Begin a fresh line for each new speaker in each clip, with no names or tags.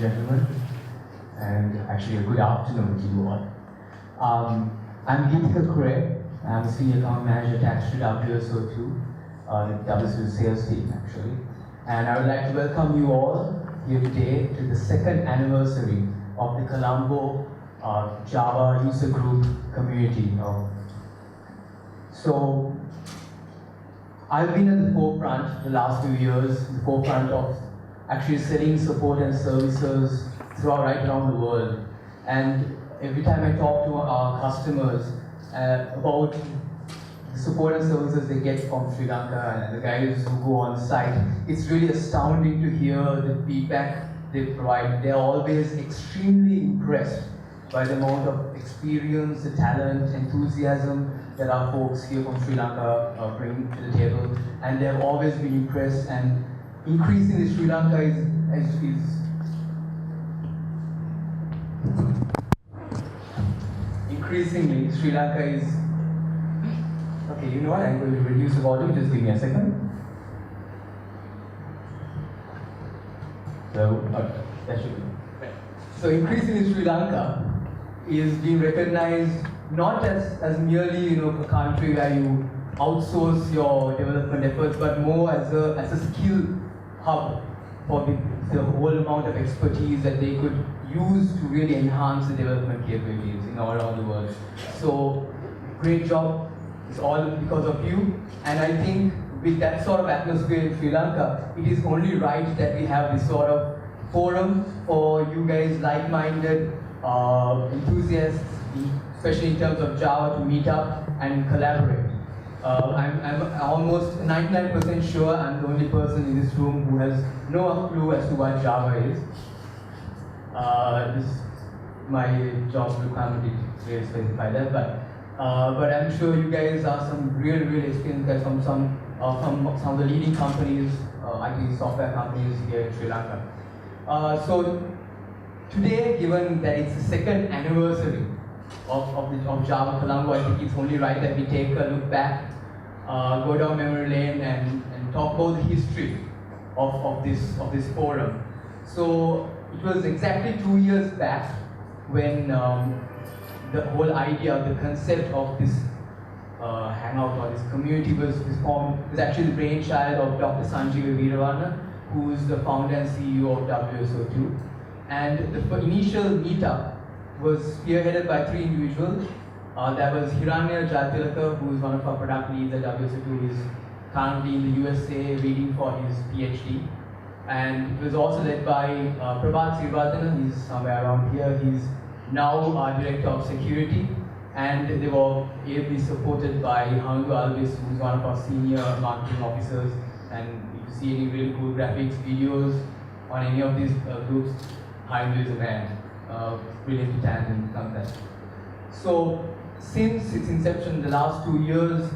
gentlemen, and actually a good afternoon to you all. I'm Geetika Kure. I'm a Senior Account Manager attached to WSO2, the WSO2 sales team actually. And I would like to welcome you all here today to the second anniversary of the Colombo Java user group community. So I've been at the forefront the last few years, the forefront of actually selling support and services throughout right around the world. And every time I talk to our customers about the support and services they get from Sri Lanka and the guys who go on site, it's really astounding to hear the feedback they provide. They're always extremely impressed by the amount of experience, the talent, enthusiasm that our folks here from Sri Lanka bring to the table. And they've always been impressed, and increasingly Sri Lanka is increasingly Sri Lanka is, okay, you know what, I'm going to reduce the volume, just give me a second. So, okay, that should be. So increasingly Sri Lanka is being recognized not as merely a country where you outsource your development efforts, but more as a skill hub for the whole amount of expertise that they could use to really enhance the development capabilities all around the world. So great job, it's all because of you. And I think with that sort of atmosphere in Sri Lanka, it is only right that we have this sort of forum for you guys like-minded enthusiasts, especially in terms of Java, to meet up and collaborate. I'm almost 99% sure I'm the only person in this room who has no clue as to what Java is. This is my job requirement to really specify that, but I'm sure you guys are some really experienced guys from some of the leading companies, IT software companies here in Sri Lanka. So today, given that it's the second anniversary of Java Colombo, I think it's only right that we take a look back, go down memory lane and talk about the history of this forum. So it was exactly 2 years back when the whole idea, the concept of this hangout or this community was formed. It was actually the brainchild of Dr. Sanjeev Veeravarna, who is the founder and CEO of WSO2. And the initial meetup was spearheaded by 3 individuals. That was Hiranya Jayatilaka, who is one of our product leads at WSO2, who is currently in the USA reading for his PhD. And it was also led by Prabhat Srivardhana. He's somewhere around here. He's now our Director of Security. And they were ably supported by Handu Alvis, who's one of our senior marketing officers. And if you see any really cool graphics, videos on any of these groups, Handu is a man. Brilliant talent and content. So since its inception, the last 2 years,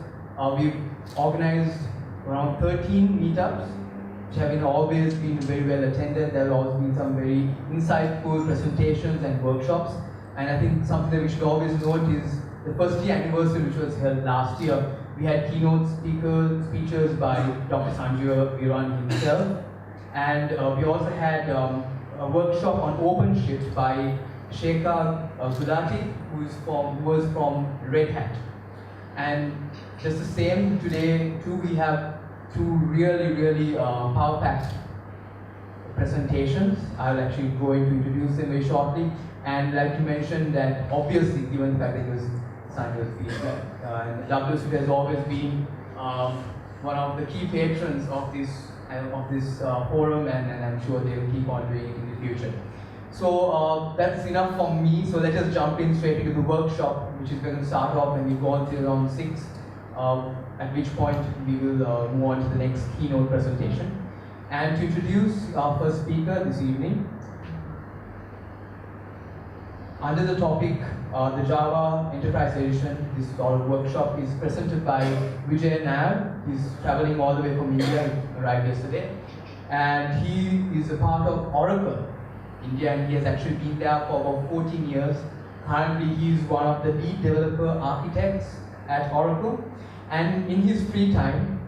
we've organized around 13 meetups, which have always been very well attended. There have also been some very insightful presentations and workshops. And I think something that we should always note is the first year anniversary, which was held last year. We had keynote speeches by Dr. Sanjeev Veeravarna himself. And we also had a workshop on OpenShift by Shekhar Gulati, who was from Red Hat. And just the same, today too, we have 2 really power-packed presentations. I'll actually go in to introduce them very shortly. And I'd like to mention that obviously, given the fact that he was Sanjay's feedback, WSO2 has always been one of the key patrons of this forum, and I'm sure they'll keep on doing it in the future. So that's enough from me. So let us jump in straight into the workshop, which is going to start off when we go until around 6, at which point we will move on to the next keynote presentation. And to introduce our first speaker this evening, under the topic, the Java Enterprise Edition, this workshop is presented by Vijay Nair. He's traveling all the way from India, he arrived yesterday. And he is a part of Oracle India, and he has actually been there for about 14 years. Currently, he is one of the lead developer architects at Oracle. And in his free time,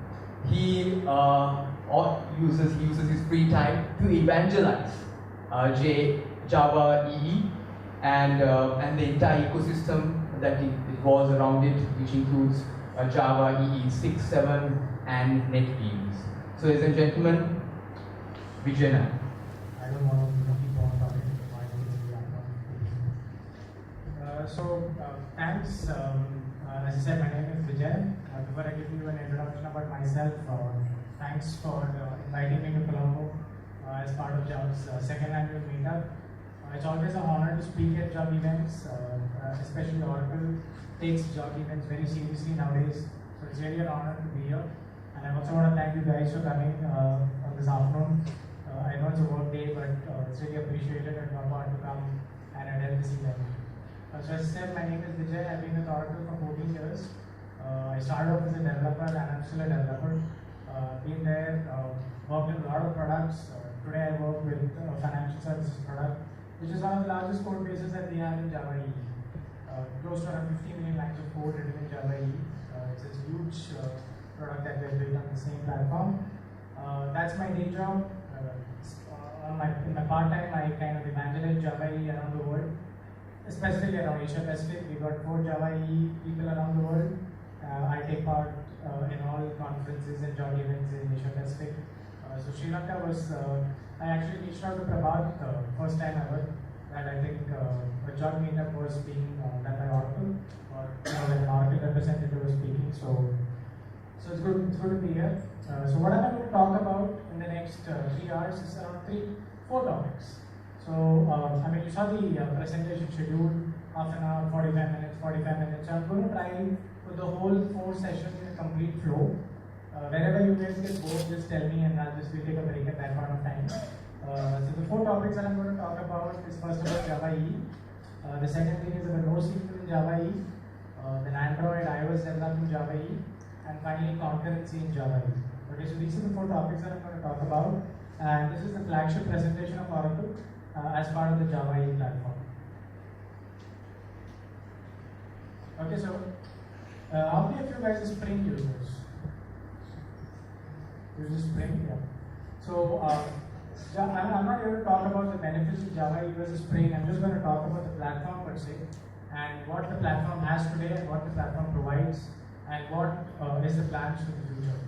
he uses his free time to evangelize Java EE, and the entire ecosystem that it was around it, which includes Java EE 6, 7, and NetBeans. So, ladies and gentlemen, Vijay.
I don't want to keep on talking. Thanks. As I said, my name is Vijay. Before I give you an introduction about myself, thanks for inviting me to Colombo as part of JUG's second annual meetup. It's always an honor to speak at JUG events, especially Oracle takes JUG events very seriously nowadays. So it's really an honor to be here. And I also want to thank you guys for coming on this afternoon. I know it's a work day, but it's really appreciated and your part to come and attend this event. So as I said, my name is Vijay. I've been with Oracle for 14 years. I started off as a developer and I'm still a developer. Been there, worked in a lot of products. Today I work with a financial services product, which is one of the largest code bases that we have in Java EE. Close to around 15 million lines of code written in Java EE. It's a huge product that we have built on the same platform. That's my day job. In my part-time, I kind of evangelize Java EE around the world, specifically around Asia Pacific. We've got 4 Java EE people around the world. I take part in all conferences and JUG events in Asia Pacific. So Sri Lanka was, I actually reached out to Prabhat first time ever, that I think a JUG meetup was being done by Oracle, or when an Oracle representative was speaking. So it's good to be here. So what am I going to talk about in the next 3 hours is around 4 topics. So I mean, you saw the presentation schedule, half an hour, 45 minutes. So I'm going to try put the whole 4 sessions in a complete flow. Wherever you guys get bored, just tell me and we'll take a break at that point of time. So the 4 topics that I'm going to talk about is first about Java EE. The second thing is about NoSQL in Java EE. Then Android, iOS development in Java EE. And finally concurrency in Java EE. Okay, so these are the 4 topics that I'm going to talk about. And this is the flagship presentation of Oracle as part of the Java EE platform. Okay, so how many of you guys are Spring users? Use Spring? Yeah. So I'm not here to talk about the benefits of Java EE versus Spring. I'm just going to talk about the platform per se, and what the platform has today, and what the platform provides, and what is the plans for the future.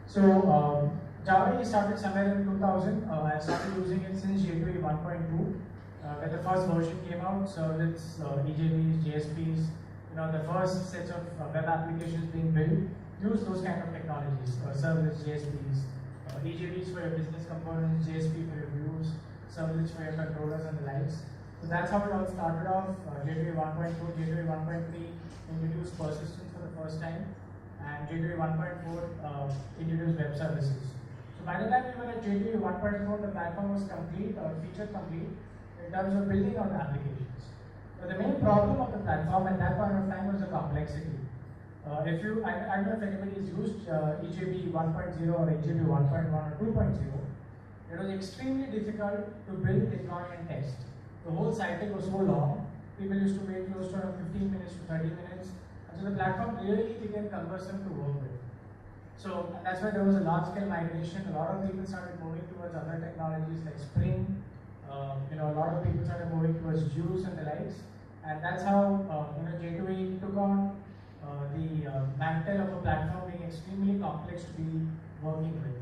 So Java EE started somewhere in 2000. I started using it since J2EE 1.2. When the first version came out, servlets, EJBs, JSPs, the first sets of web applications being built use those kind of technologies, servlets, JSPs, EJBs for your business components, JSP for your views, servlets for your controllers and the likes. So that's how it all started off. J2EE 1.2, J2EE 1.3 introduced persistence for the first time, and J2EE 1.4 introduced web services. So by the time we were at J2EE 1.4, the platform was complete or feature complete in terms of building out applications. But the main problem of the platform at that point of time was the complexity. I don't know if anybody has used EJB 1.0 or EJB 1.1 or 2.0. It was extremely difficult to build, deploy, and test. The whole cycle was so long. People used to wait close to around 15 minutes to 30 minutes. And so the platform really became cumbersome to work with. So that's why there was a large-scale migration. A lot of people started moving towards other technologies like Spring. A lot of people started moving towards Juice and the likes. And that's how J2EE took on the mantle of a platform being extremely complex to be working with.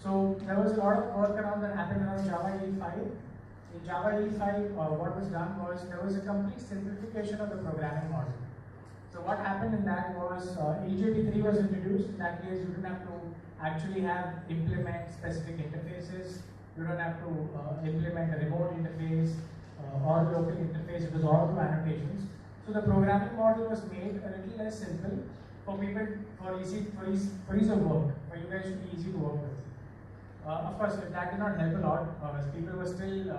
So there was a lot of work around that happened around Java EE 5. In Java EE 5, what was done was there was a complete simplification of the programming model. So what happened in that was EJB 3 was introduced. In that case, you didn't have to actually implement specific interfaces. You don't have to implement a remote interface or local interface. It was all through annotations. So the programming model was made a little less simple for people, for ease of work, for you guys to be easy to work with. Of course, that did not help a lot. People were still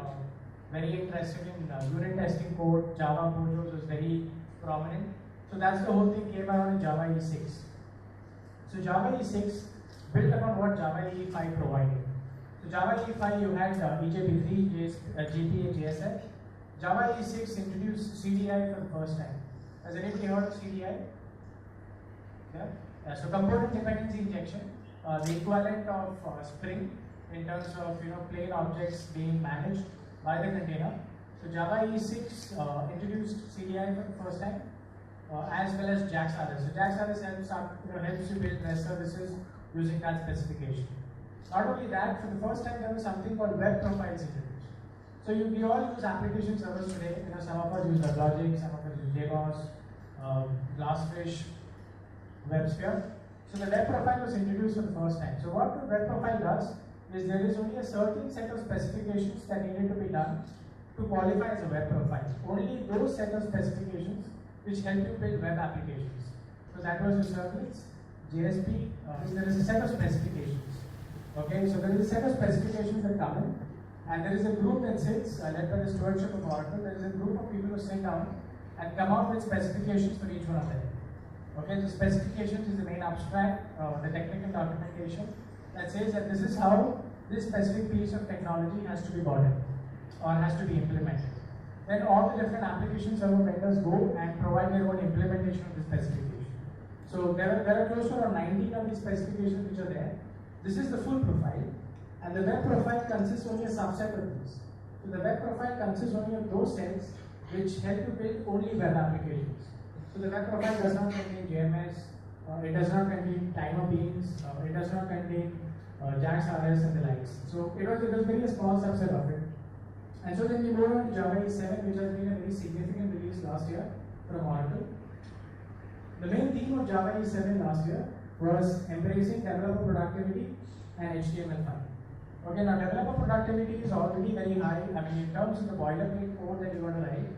very interested in unit testing code. Java Pojos was very prominent. So that's the whole thing came around in Java EE 6. So Java EE 6 built upon what Java EE 5 provided. So Java EE 5 you had EJB 3, GPA, JSF. Java EE 6 introduced CDI for the first time. Has anybody heard of CDI? Yeah? So component dependency injection, the equivalent of Spring in terms of plain objects being managed by the container. So Java E6 introduced CDI for the first time, as well as JAX-RS. So JAX-RS helps you build REST services using that specification. Not only that, for the first time there was something called web profiles introduced. So we all use application servers today. Some of us use WebLogic, some of us use JBoss, Glassfish, WebSphere. So the web profile was introduced for the first time. So what the web profile does is there is only a certain set of specifications that needed to be done to qualify as a web profile. Only those set of specifications which help you build web applications. So that was your servlets, JSP, there is a set of specifications. Okay, so there is a set of specifications that come in, and there is a group that sits, led by the stewardship of Oracle, there is a group of people who sit down and come up with specifications for each one of them. Okay, the specifications is the main abstract, the technical documentation that says that this is how this specific piece of technology has to be brought in or has to be implemented. Then all the different application server vendors go and provide their own implementation of the specification. So there are close to around 19 of these specifications which are there. This is the full profile, and the web profile consists only a subset of this. So the web profile consists only of those sets which help you build only web applications. So the web profile does not contain JMS, it does not contain timer beans, it does not contain JAX-RS and the likes. So it was a very small subset of it. And so then we move on to Java E7, which has been a very significant release last year from Oracle. The main theme of Java E7 last year was embracing developer productivity and HTML5. Okay, now developer productivity is already very high. I mean, in terms of the boilerplate code that you want to write,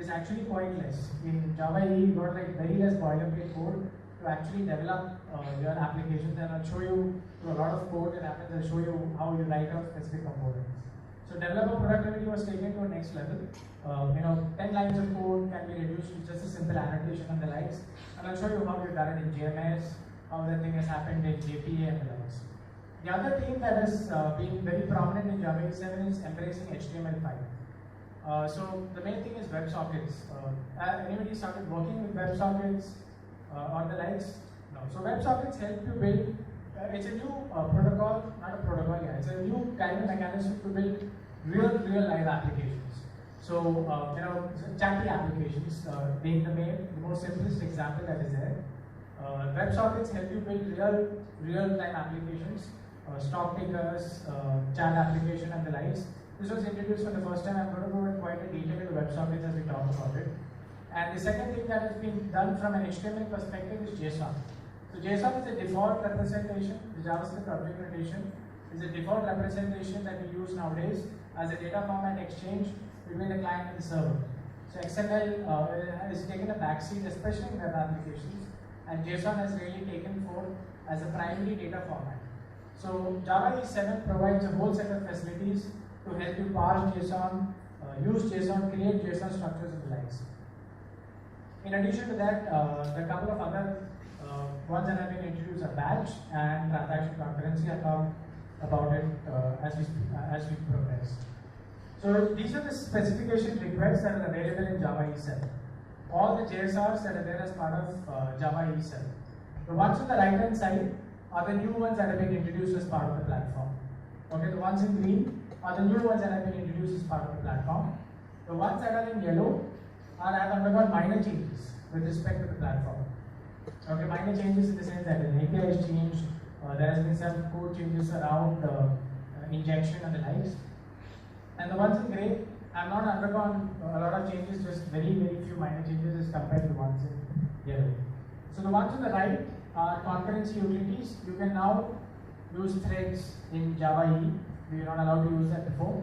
is actually quite less. In Java E, you got like very less boilerplate code to actually develop your applications, and I'll show you through a lot of code that happens. I'll show you how you write out specific components. So developer productivity was taken to a next level. 10 lines of code can be reduced to just a simple annotation and the likes. And I'll show you how we've done it in JMS, how the thing has happened in JPA and the likes. The other thing that has been very prominent in Java E7 is embracing HTML5. So the main thing is WebSockets. Anybody started working with WebSockets or the likes? No. So WebSockets help you build. It's a new protocol, not a protocol. Yeah, it's a new kind of mechanism to build real live applications. So chatty applications. Being the most simplest example that is there. WebSockets help you build real time applications, stock pickers, chat application and the likes. This was introduced for the first time. I'm going to go in quite a detail into WebSockets as we talk about it. And the second thing that has been done from an HTML perspective is JSON. So JSON is a default representation. The JavaScript object notation is a default representation that we use nowadays as a data format exchange between the client and the server. So XML has taken a backseat, especially in web applications, and JSON has really taken forth as a primary data format. So Java E7 provides a whole set of facilities to help you parse JSON, use JSON, create JSON structures and the likes. In addition to that, the couple of other ones that have been introduced are batch and transaction concurrency. I'll talk about it as we progress. So these are the specification requests that are available in Java E7. All the JSRs that are there as part of Java E7. The ones on the right hand side are the new ones that have been introduced as part of the platform. Okay, the ones in green are the new ones that have been introduced as part of the platform. The ones that are in yellow have undergone minor changes with respect to the platform. Okay, minor changes in the sense that an API is changed, there has been some code changes around injection and the likes. And the ones in gray have not undergone a lot of changes, just very few minor changes as compared to the ones in yellow. So the ones on the right are concurrency utilities. You can now use threads in Java E. We were not allowed to use that before.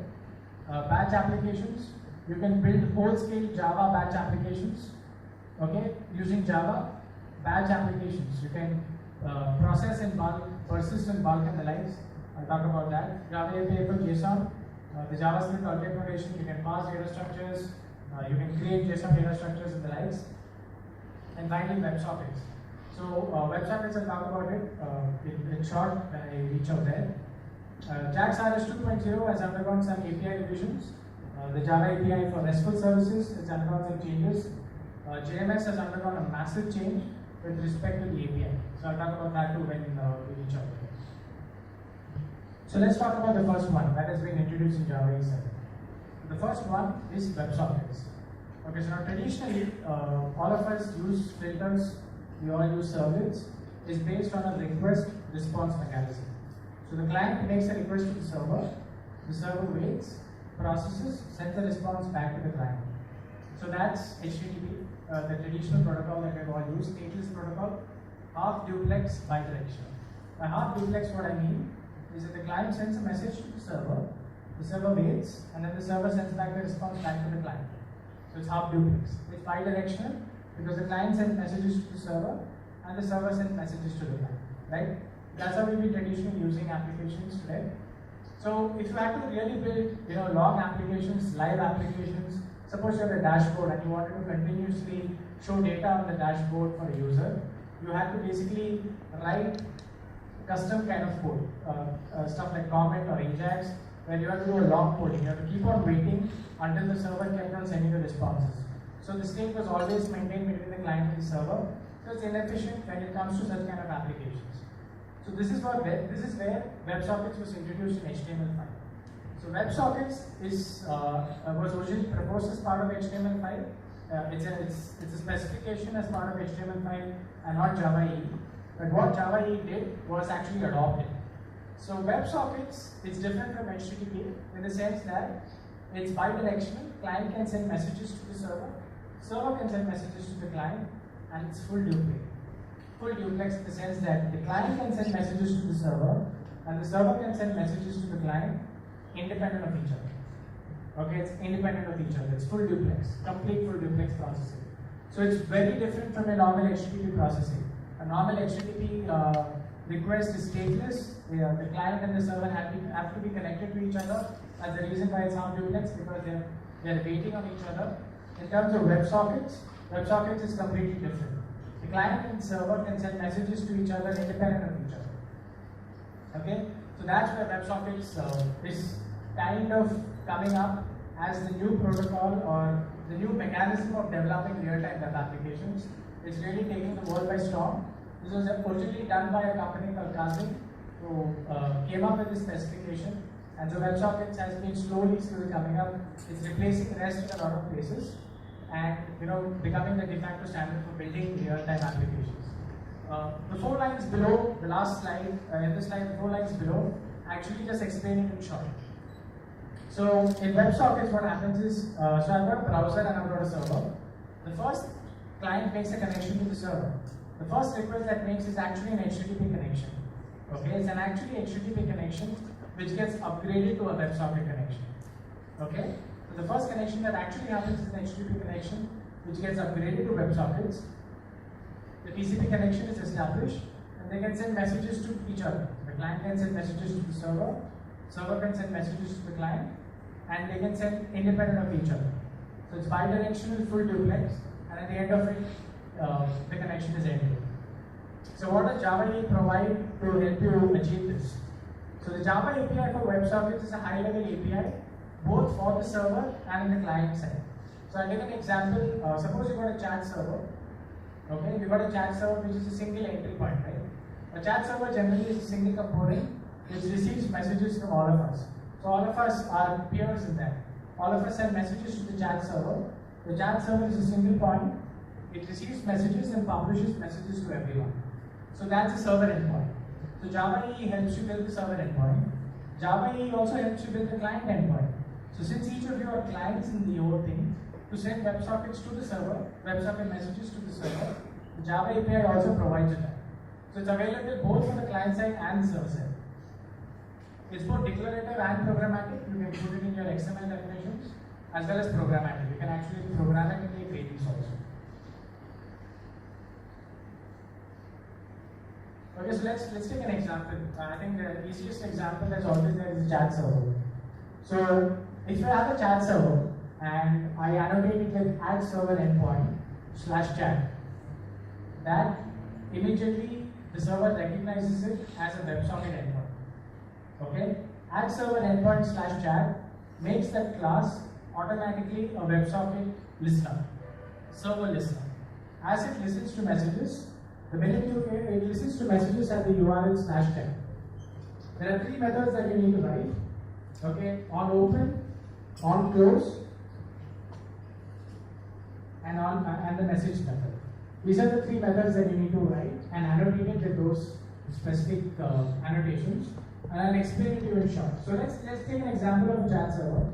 Batch applications. You can build whole-scale Java batch applications. Okay, using Java batch applications. You can process in bulk, persist in bulk, and the likes. I'll talk about that. Java API for JSON. The JavaScript object notation. You can parse data structures. You can create JSON data structures and the likes. And finally, WebSockets. So WebSockets, I'll talk about it in short when I reach out there. JAX-RS 2.0 has undergone some API revisions. The Java API for RESTful services has undergone some changes. JMS has undergone a massive change with respect to the API. So I'll talk about that too when we reach out there. So let's talk about the first one that has been introduced in Java E7. The first one is WebSockets. Okay, so now traditionally, all of us use filters, we all use servlets, is based on a request response mechanism. So the client makes a request to the server waits, processes, sends a response back to the client. So that's HTTP, the traditional protocol that we've all used, stateless protocol, half duplex bidirectional. By half duplex, what I mean is that the client sends a message to the server waits, and then the server sends back the response back to the client. So it's half duplex. It's bidirectional because the client sends messages to the server and the server sends messages to the client, right? That's how we've been traditionally using applications today. So if you had to really build, long applications, live applications, suppose you have a dashboard and you wanted to continuously show data on the dashboard for a user, you had to basically write custom kind of code, stuff like comment or Ajax, where you have to do a long coding. You have to keep on waiting until the server kept on sending the responses. So the state was always maintained between the client and the server. So it's inefficient when it comes to such kind of applications. So this is where WebSockets was introduced in HTML5. So WebSockets was originally proposed as part of HTML5. It's a specification as part of HTML5 and not Java EE. But what Java EE did was actually adopt it. So WebSockets is different from HTTP in the sense that it's bidirectional. Client can send messages to the server can send messages to the client, and it's full duplex. Full duplex in the sense that the client can send messages to the server, and the server can send messages to the client independent of each other. Okay, it's independent of each other. It's full duplex, complete full duplex processing. So it's very different from a normal HTTP processing. A normal HTTP request is stateless. The client and the server have to be connected to each other. That's the reason why it's half duplex, because they're waiting on each other. In terms of WebSockets is completely different. The client and server can send messages to each other independent of each other. Okay, so that's where WebSockets is kind of coming up as the new protocol or the new mechanism of developing real-time web applications. It's really taking the world by storm. This was originally done by a company called Kazin, who came up with this specification. And so WebSockets has been slowly coming up. It's replacing REST in a lot of places, and becoming the de facto standard for building real-time applications. The 4 lines below, the last slide, in this slide, the 4 lines below, actually just explaining in short. So in WebSockets, what happens is, so I've got a browser and I've got a server. The first client makes a connection to the server. The first request that makes is actually an HTTP connection. Okay, it's an actually HTTP connection which gets upgraded to a WebSocket connection. Okay, so the first connection that actually happens is an HTTP connection which gets upgraded to WebSockets. The TCP connection is established, and they can send messages to each other. The client can send messages to the server can send messages to the client, and they can send independent of each other. So it's bidirectional, full duplex, and at the end of it, the connection is ended. So what does Java EE provide to help you achieve this? So the Java API for WebSockets is a high-level API, both for the server and in the client side. So I'll give an example. Suppose you've got a chat server. Okay, you've got a chat server which is a single entry point, right? A chat server generally is a single component which receives messages from all of us. So all of us are peers in that. All of us send messages to the chat server. The chat server is a single point. It receives messages and publishes messages to everyone. So that's a server endpoint. So Java EE helps you build the server endpoint. Java EE also helps you build the client endpoint. So since each of you are clients in the whole thing, to send WebSockets to the server, WebSocket messages to the server, the Java API also provides that. So it's available both for the client side and server side. It's both declarative and programmatic. You can put it in your XML definitions as well as programmatic. You can actually programmatically create these also. Okay, so let's take an example. I think the easiest example that's always there is a chat server. So if you have a chat server and I annotate it with add server endpoint /chat, that immediately the server recognizes it as a WebSocket endpoint. Okay, add server endpoint /chat makes that class automatically a WebSocket listener, server listener. As it listens to messages, the minute it listens to messages at the URL /chat. There are 3 methods that you need to write. Okay, on open, on close, and the message method. These are the three methods that you need to write and annotate it with those specific annotations. And I'll explain it to you in short. So let's take an example of a chat server.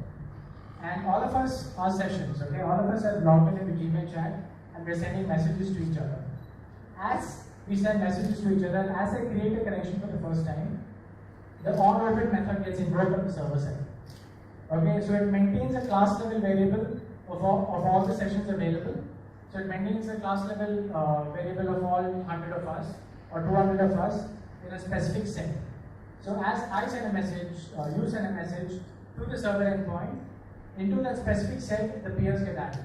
And all of us are sessions, okay? All of us have logged in the Gmail chat and we're sending messages to each other. As we send messages to each other, and as I create a connection for the first time, the onOpen method gets invoked on the server side. Okay, so it maintains a class level variable of all the sessions available. So it maintains a class level variable of all 100 of us or 200 of us in a specific set. So as I send a message, you send a message to the server endpoint, into that specific set, the peers get added.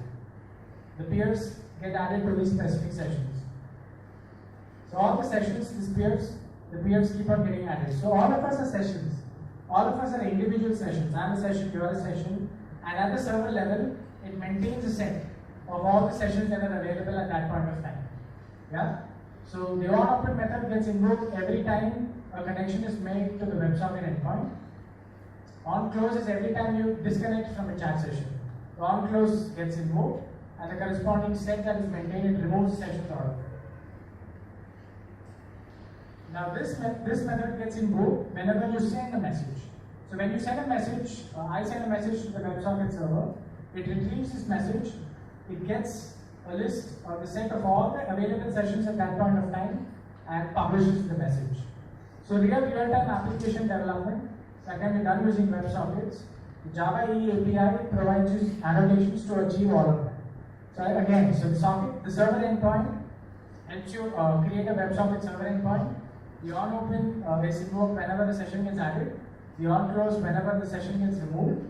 The peers get added to these specific sessions. So all the sessions, the peers keep on getting added. So all of us are sessions. All of us are individual sessions. I'm a session, you are a session. And at the server level, it maintains a set of all the sessions that are available at that point of time. Yeah? So the onOpen method gets invoked every time a connection is made to the WebSocket endpoint. OnClose is every time you disconnect from a chat session. The OnClose gets invoked and the corresponding set that is maintained, it removes sessions out of it. Now this method gets invoked whenever you send a message. So when you send a message, I send a message to the WebSocket server, it retrieves this message, it gets a list or the set of all the available sessions at that point of time and publishes the message. So real-time application development that can be done using WebSockets. The Java EE API provides you annotations to achieve all of that. So again, the server endpoint helps you create a WebSocket server endpoint. The onOpen is invoked whenever the session gets added. The onClose whenever the session gets removed.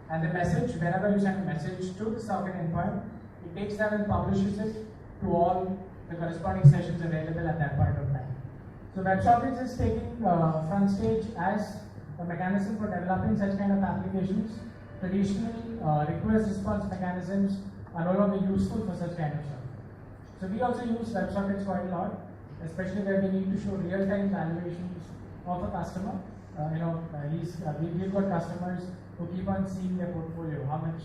And the message, whenever you send a message to the socket endpoint, it takes that and publishes it to all the corresponding sessions available at that point of time. So WebSockets is taking front stage as a mechanism for developing such kind of applications. Traditionally, request response mechanisms are no longer useful for such kind of stuff. So we also use WebSockets quite a lot, especially where we need to show real-time valuations of a customer. We've got customers who keep on seeing their portfolio, how much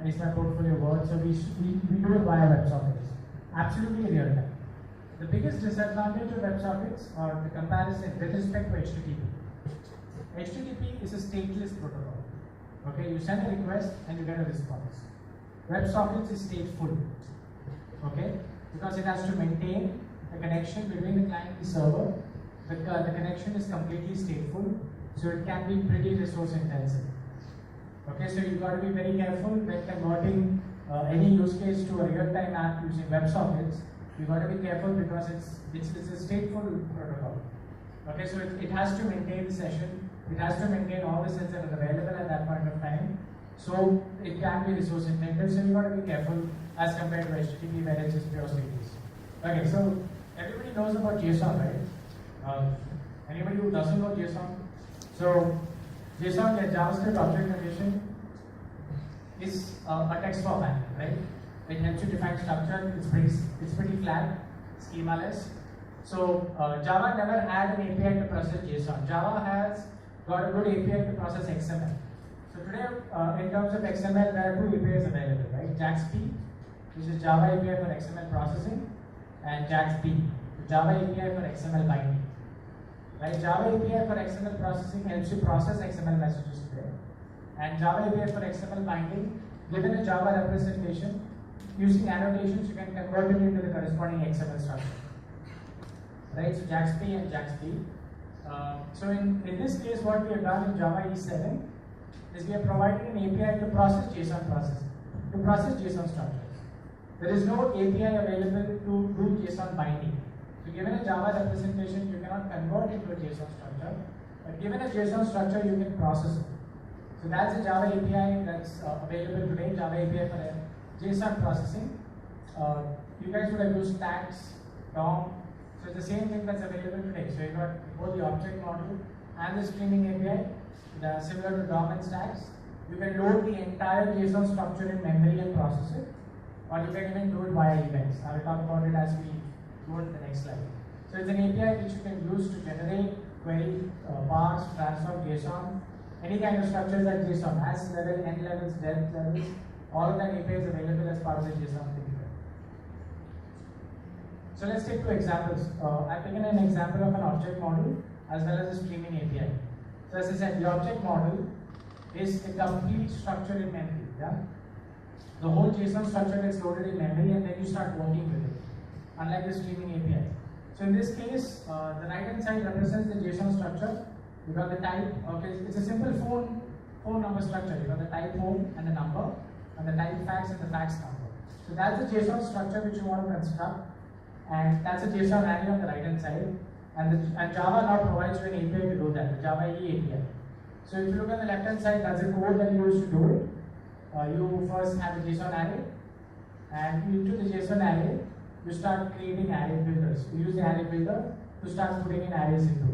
is my portfolio worth, so we do it via WebSockets. Absolutely real time. The biggest disadvantage of WebSockets are the comparison with respect to HTTP. HTTP is a stateless protocol. Okay, you send a request and you get a response. WebSockets is stateful. Okay, because it has to maintain the connection between the client and the server. The connection is completely stateful, so it can be pretty resource intensive. Okay, so you've got to be very careful when converting any use case to a real-time app using WebSockets. You've got to be careful because it's a stateful protocol. Okay, so it has to maintain the session. It has to maintain all the sets that are available at that point of time. So it can be resource intensive. So you've got to be careful as compared to HTTP where it's just pure stateless. Okay, so everybody knows about JSON, right? Anybody who doesn't know JSON? So JSON, the JavaScript object notation, is a text format, right? It helps you define structure. It's pretty flat, schemaless. So Java never had an API to process JSON. Java has got a good API to process XML. So today, in terms of XML, there are two APIs available, right? JAX-P, which is Java API for XML processing, and JAX-B, the Java API for XML binding. Right? Java API for XML processing helps you process XML messages today. And Java API for XML binding, given a Java representation, using annotations, you can convert it into the corresponding XML structure. Right? So JAX-P and JAX-B. So in this case, what we have done in Java E7 is we have provided an API to process JSON processing, to process JSON structures. There is no API available to do JSON binding. So given a Java representation, you cannot convert it to a JSON structure, but given a JSON structure, you can process it. So that's a Java API that's available today, Java API for JSON processing. You guys would have used tags, DOM. So it's the same thing that's available today. So you got both the object model and the streaming API, similar to DOM and stacks. You can load the entire JSON structure in memory and process it, or you can even do it via events. I will talk about it as we go to the next slide. So it's an API which you can use to generate, query, parse, transform JSON any kind of structures that JSON, as level, n levels, depth levels, all of that API is available as part of the JSON thing. So let's take two examples. I've taken an example of an object model as well as a streaming API. So as I said, the object model is a complete structure in memory. Yeah? The whole JSON structure gets loaded in memory and then you start working with it, unlike the streaming API. So in this case, the right hand side represents the JSON structure. You got the type. Okay, it's a simple phone number structure. You got the type phone and the number, and the type fax and the fax number. So that's the JSON structure which you want to construct, and that's a JSON array on the right hand side. And Java now provides you an API to do that, the Java EE API. So if you look at the left hand side, that's the code that you use to do it. You first have a JSON array, and into the JSON array, you start creating array builders. You use the array builder to start putting in arrays into it.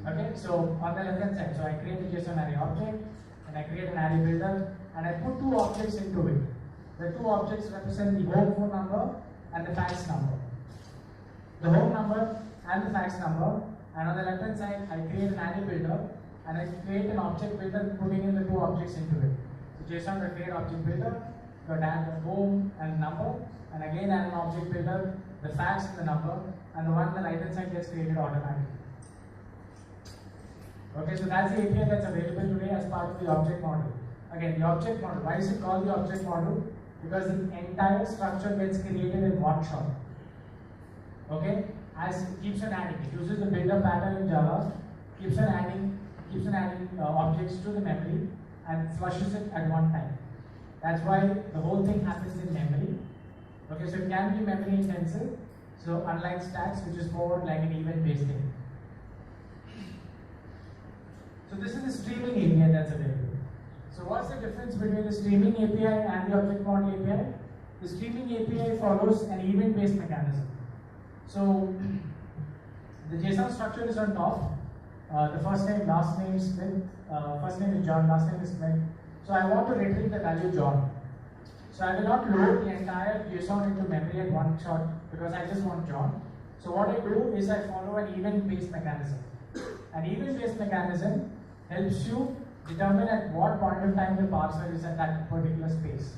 Okay, so on the left hand side, so I create a JSON array object, and I create an array builder, and I put two objects into it. The two objects represent the home phone number and the fax number. The home number and the fax number, and on the left hand side, I create an array builder, and I create an object builder putting in the two objects into it. So JSON will create object builder, you add the home and number, and again add an object builder, the fax and the number, and the one on the right hand side gets created automatically. Okay, so that's the API that's available today as part of the object model. Again, the object model, why is it called the object model? Because the entire structure gets created in one shot. Okay, as it keeps on adding, it uses the builder pattern in Java, keeps on adding objects to the memory and flushes it at one time. That's why the whole thing happens in memory. Okay, so it can be memory intensive. So unlike stacks, which is more like an event-based thing. So this is the streaming API that's available. So what's the difference between the streaming API and the object model API? The streaming API follows an event-based mechanism. So the JSON structure is on top. The first name, last name, Smith. First name is John, last name is Smith. So I want to retrieve the value John. So I will not load the entire JSON into memory at one shot because I just want John. So what I do is I follow an event-based mechanism. An event-based mechanism helps you determine at what point of time the parser is at that particular space.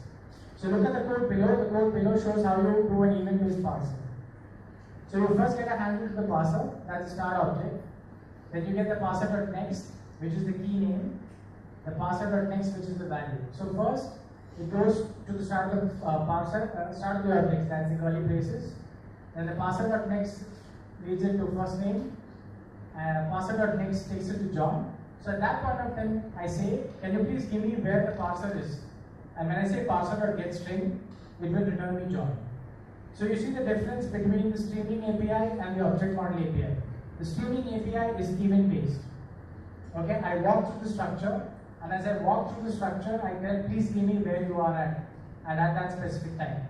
So look at the code below. The code below shows how you do an event-based parser. So you first get a handle to the parser, that's the start object. Then you get the parser.next, which is the key name. The parser.next, which is the value. So first, it goes to the start of the parser, start of the object, that's the curly braces. Then the parser.next leads it to first name, and parser.next takes it to John. So at that point of time, I say, can you please give me where the parser is? And when I say parser.getString, it will return me John. So you see the difference between the streaming API and the object model API. The streaming API is event-based. Okay, I walk through the structure, and as I walk through the structure, I tell, please give me where you are at that specific time.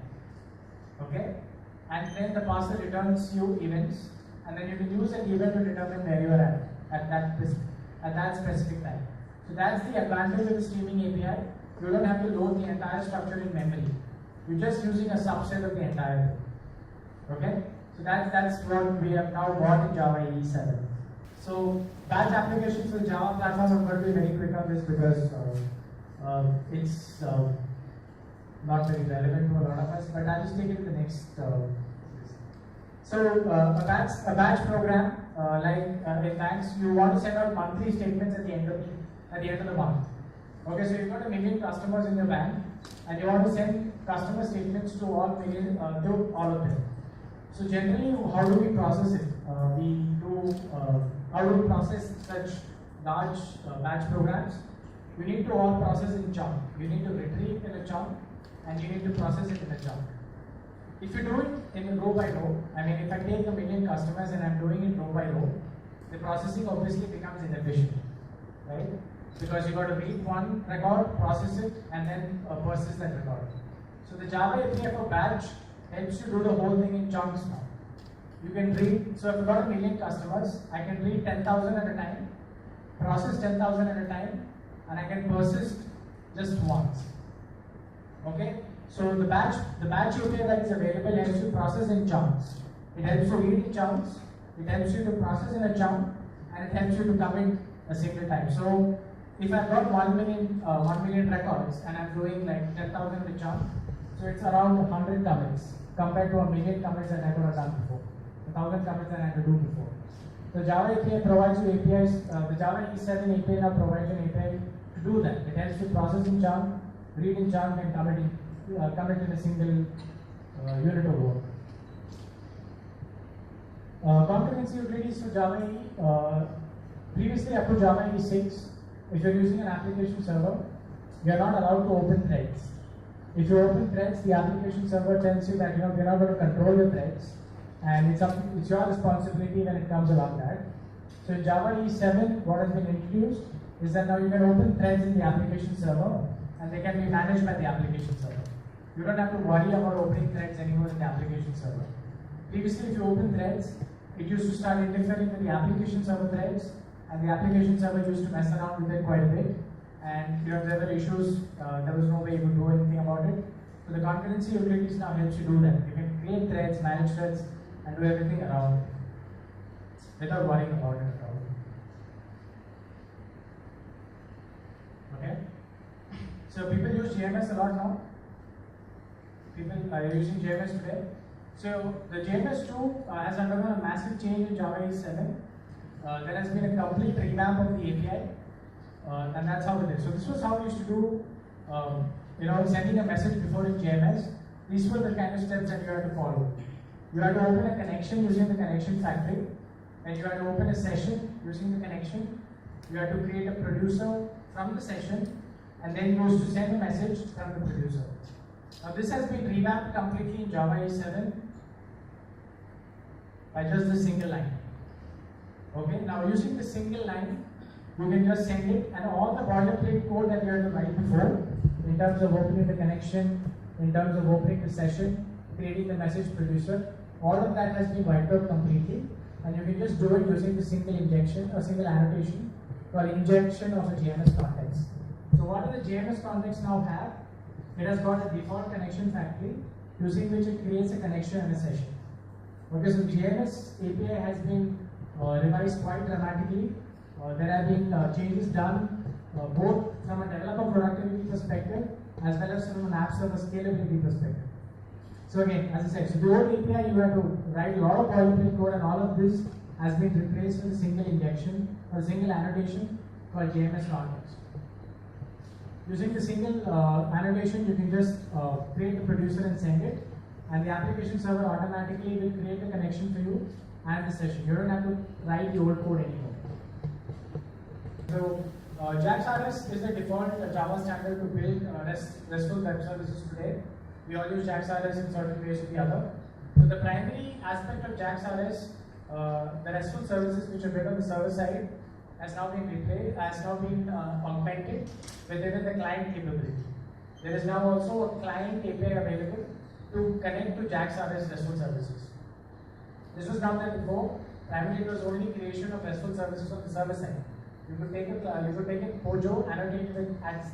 Okay, and then the parser returns you events, and then you can use an event to determine where you are at that specific time. So that's the advantage of the streaming API. You don't have to load the entire structure in memory. You're just using a subset of the entire thing. Okay? So that's what we have now got in Java EE 7. So batch applications for the Java platform, I'm going to be very quick on this because it's not very relevant to a lot of us, but I'll just take it to the next. So a batch program, in banks, you want to send out monthly statements at the end of the month. Okay, so you've got 1 million customers in your bank, and you want to send customer statements to all of them. So generally, how do we process it? How do we process such large batch programs? You need to all process in chunk. You need to retrieve in a chunk, and you need to process it in a chunk. If you do it in row by row, I mean, if I take 1 million customers and I'm doing it row by row, the processing obviously becomes inefficient, right? Because you got to read one record, process it, and then process that record. So the Java API for batch helps you do the whole thing in chunks now. You can read, so if you've got 1 million customers, I can read 10,000 at a time, process 10,000 at a time, and I can persist just once. Okay? So the batch API that is available helps you process in chunks. It helps you read in chunks, it helps you to process in a chunk, and it helps you to commit a single time. So if I've got 1 million records and I'm doing like 10,000 with jump, so it's around 100 commits compared to a million commits that I could have done before, 1,000 commits that I had to do before. The Java API provides you APIs, the Java E7 API now provides an API to do that. It helps you process in chunk, read in chunk, and commit in a single unit of work. Concurrency utilities for Java EE. Previously, up to Java E6, if you're using an application server, you're not allowed to open threads. If you open threads, the application server tells you that we're not going to control your threads, and it's your responsibility when it comes along that. So in Java E7, what has been introduced is that now you can open threads in the application server, and they can be managed by the application server. You don't have to worry about opening threads anymore in the application server. Previously, if you open threads, it used to start interfering with the application server threads, and the application server used to mess around with it quite a bit. And there were issues, there was no way you could do anything about it. So the concurrency utilities now helps you do that. You can create threads, manage threads, and do everything around it without worrying about it at all. Okay? So people use JMS a lot now. People are using JMS today. So the JMS 2 has undergone a massive change in Java E7. There has been a complete revamp of the API, and that's how it is. So this was how we used to do, sending a message before in JMS. These were the kind of steps that you had to follow. You had to open a connection using the connection factory, and you had to open a session using the connection. You had to create a producer from the session, and then you used to send a message from the producer. Now this has been revamped completely in Java E7 by just the single line. Okay, now using the single line, you can just send it, and all the boilerplate code that you had to write before, in terms of opening the connection, in terms of opening the session, creating the message producer, all of that has been wiped out completely, and you can just do it using the single injection or single annotation or injection of a JMS context. So what do the JMS contexts now have? It has got a default connection factory using which it creates a connection and a session. Okay, so JMS API has been revised quite dramatically. There have been changes done both from a developer productivity perspective as well as from an app server scalability perspective. So again, as I said, so the old API you had to write a lot of boilerplate code, and all of this has been replaced with a single injection or single annotation called JMS context. Using the single annotation, you can just create the producer and send it, and the application server automatically will create a connection for you and the session. You don't have to write the old code anymore. So JAX-RS is the default Java standard to build RESTful web services today. We all use JAX-RS in certain ways or the other. So the primary aspect of JAX-RS, the RESTful services which are built on the server side, has now been augmented with the client capability. There is now also a client API available to connect to JAX-RS RESTful services. This was not there before. Primarily, it was only creation of RESTful services on the server side. You could take a POJO, annotate it at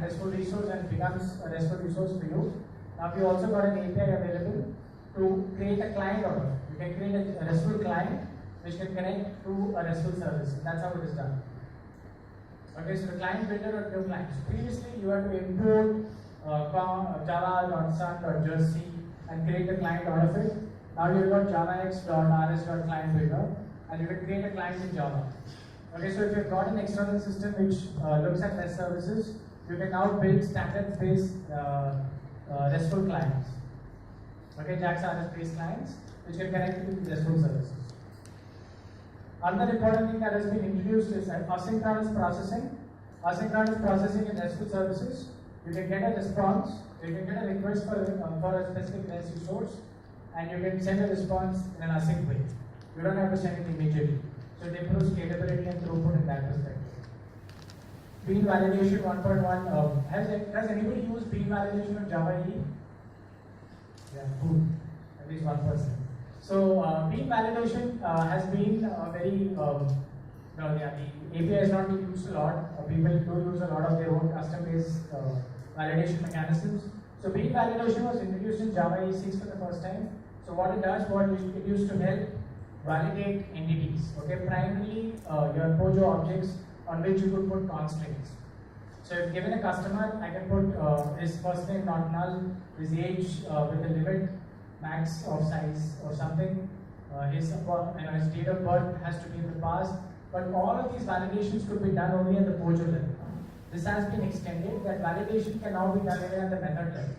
RESTful resource, and it becomes a RESTful resource for you. Now we also got an API available to create a client order. You can create a RESTful client which can connect to a RESTful service. That's how it is done. Okay, so the client builder or new client. So previously, you had to import java.sun.jersey and create a client out of it. Now you've got javax.rs.client builder, and you can create a client in Java. Okay, so if you've got an external system which looks at REST services, you can now build standard-based RESTful clients. Okay, JAX-RS-based clients which can connect to RESTful services. Another important thing that has been introduced is asynchronous processing. Asynchronous processing in RESTful services. You can get a response, you can get a request for a specific REST resource, and you can send a response in an async way. You don't have to send it immediately. So it improves scalability and throughput in that perspective. Bean validation 1.1. Has anybody used bean validation on Java EE? Yeah, cool. At least one person. So bean validation has been the API has not been used a lot. People do use a lot of their own custom-based validation mechanisms. So bean validation was introduced in Java E6 for the first time. So what it does, it used to help validate entities. Okay, primarily your POJO objects on which you could put constraints. So if given a customer, I can put his first name not null, his age with a limit max of size or something, his date of birth has to be in the past, but all of these validations could be done only at the POJO level. This has been extended, that validation can now be done even at the method level.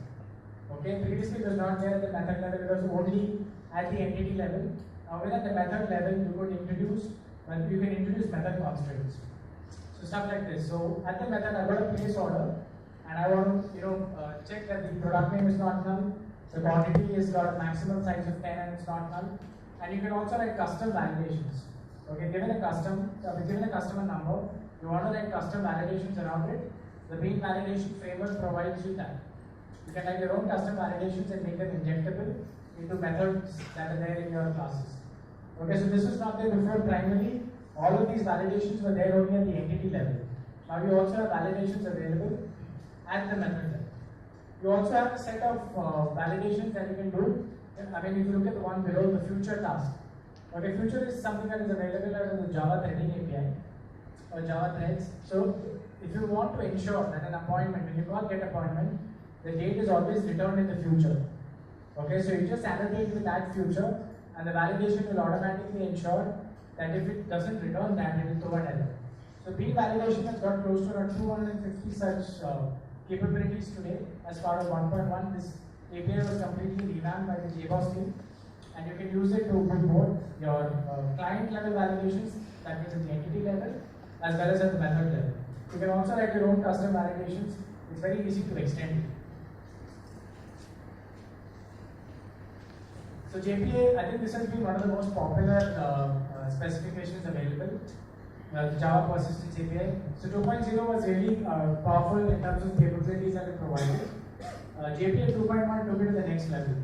Okay, previously it was not there at the method level, it was only at the entity level. Now even at the method level, you can introduce method constraints. So stuff like this. So at the method, I got a place order, and I want to check that the product name is not null, the quantity is got a maximum size of 10 and it's not null. And you can also write custom validations. Okay, given a customer number, you want to write custom validations around it. The Bean validation framework provides you that. You can write your own custom validations and make them injectable into methods that are there in your classes. Okay, so this was not there before. Primarily, all of these validations were there only at the entity level. Now you also have validations available at the method level. You also have a set of validations that you can do. I mean, if you look at the one below, the future task. Okay, future is something that is available under the Java Threading API or Java Threads. So if you want to ensure that an appointment, when you call get appointment, the date is always returned in the future. Okay, so you just annotate with that future, and the validation will automatically ensure that if it doesn't return that, it will throw an error. So Bean validation has got close to around 250 such capabilities today as part of 1.1. This API was completely revamped by the JBoss team, and you can use it to put both your client level validations, that means at the entity level, as well as at the method level. You can also write your own custom validations. It's very easy to extend it. So JPA, I think this has been one of the most popular specifications available, the Java Persistence API. So 2.0 was really powerful in terms of capabilities that it provided. JPA 2.1 took it to the next level.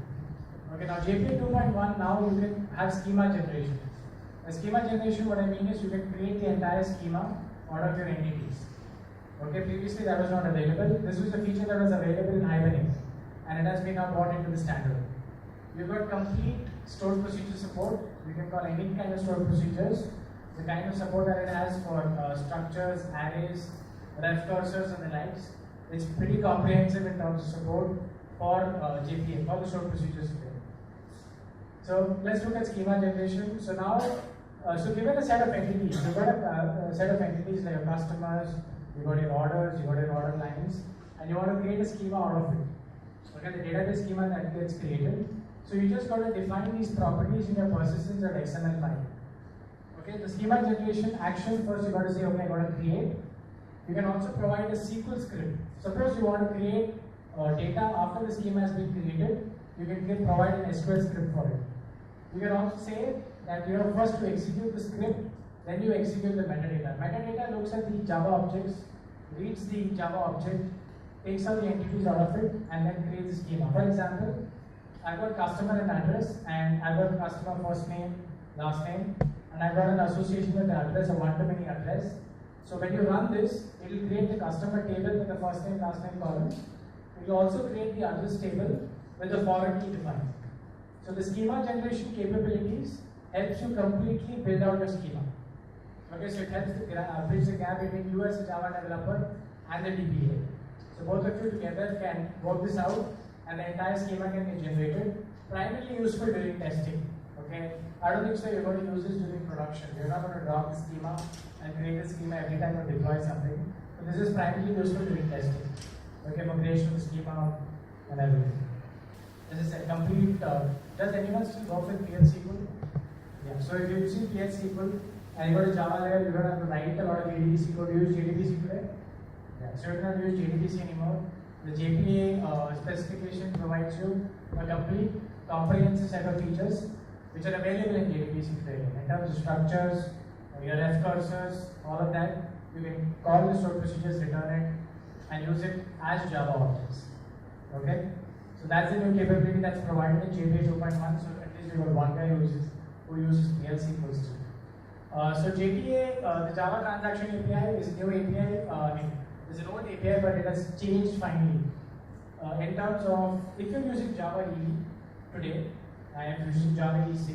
Okay, now JPA 2.1, now you can have schema generation. A schema generation, what I mean is you can create the entire schema out of your entities. Okay, previously that was not available. This was a feature that was available in Hibernate, and it has been now brought into the standard. You've got complete stored procedure support. You can call any kind of stored procedures. The kind of support that it has for structures, arrays, ref cursors, and the likes. It's pretty comprehensive in terms of support for JPA, for the stored procedures today. So let's look at schema generation. So now, given a set of entities, you've got a set of entities like your customers, you've got your orders, you've got your order lines, and you want to create a schema out of it. Okay, the database schema that gets created. So you just got to define these properties in your persistence.xml file. Okay, the schema generation action, first you got to say, okay, I got to create. You can also provide a SQL script. Suppose you want to create data after the schema has been created, you can provide an SQL script for it. You can also say that you are first to execute the script, then you execute the metadata. Metadata looks at the Java objects, reads the Java object, takes out the entities out of it, and then creates a schema. For example, I've got customer and address, and I've got customer first name, last name, and I've got an association with the address, a one-to-many address. So when you run this, it will create the customer table with the first name, last name column. It will also create the address table with the foreign key defined. So the schema generation capabilities helps you completely build out your schema. Okay, so it helps to bridge the gap between you as a Java developer and the DBA. So both of you together can work this out, and the entire schema can be generated. Primarily useful during testing. Okay, I don't think so you're going to use this during production. You're not going to drop the schema and create the schema every time you deploy something. So this is primarily useful during testing. Okay, for creation of the schema and everything. This is a complete. Does anyone still work with PL SQL? Yeah. So if you're using PL SQL and you got a Java layer, you don't have to write a lot of JDBC code. Do you use JDBC today? Yeah. So you don't use JDBC anymore. The JPA specification provides you a complete, comprehensive set of features which are available in JDBC today. In terms of structures, your ref cursors, all of that, you can call the stored procedures, return it, and use it as Java objects. Okay? So that's the new capability that's provided in JPA 2.1. So at least you got one guy who uses PL SQL still. So JPA, the Java Transaction API is a new API. It's an old API, but it has changed finally. In terms of, if you're using Java EE today, I am using Java EE 6.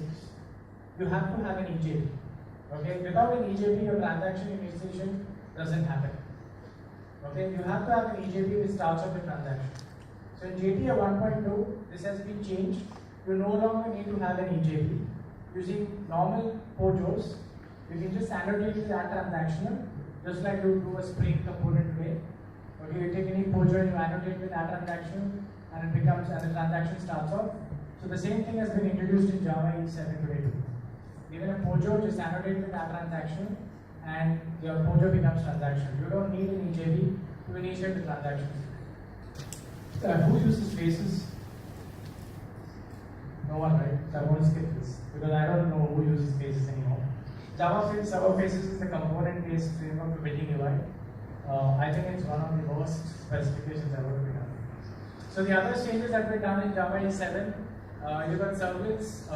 you have to have an EJB. Okay, without an EJB, your transaction initiation doesn't happen. Okay, you have to have an EJB which starts off the transaction. So in JTA 1.2, this has been changed. You no longer need to have an EJB. Using normal POJOs, you can just annotate that transactional, just like you do a Spring component way. Okay, you take any POJO and you annotate with that transaction, and it becomes, and the transaction starts off. So the same thing has been introduced in Java EE 7 today too. Given a POJO, just annotate with that transaction, and your POJO becomes transaction. You don't need an EJB to initiate the transaction. Who uses Spaces? No one, right? So I won't skip this because I don't know who uses Spaces anymore. Java Server Faces is the component-based framework for building UI. I think it's one of the worst specifications ever to be done. So the other changes that were done in Java EE 7, you got servlets,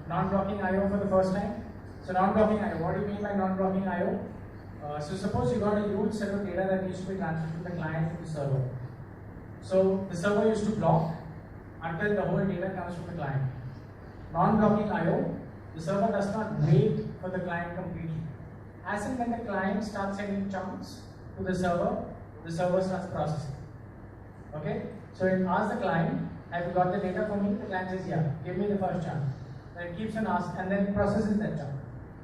non-blocking I/O for the first time. So non-blocking I/O, what do you mean by non-blocking I/O? So suppose you got a huge set of data that needs to be transferred from the client to the server. So the server used to block until the whole data comes from the client. Non-blocking I/O, the server does not wait for the client completely. As and when the client starts sending chunks to the server starts processing. Okay? So it asks the client, have you got the data for me? The client says, yeah, give me the first chunk. Then it keeps on asking and then it processes that chunk.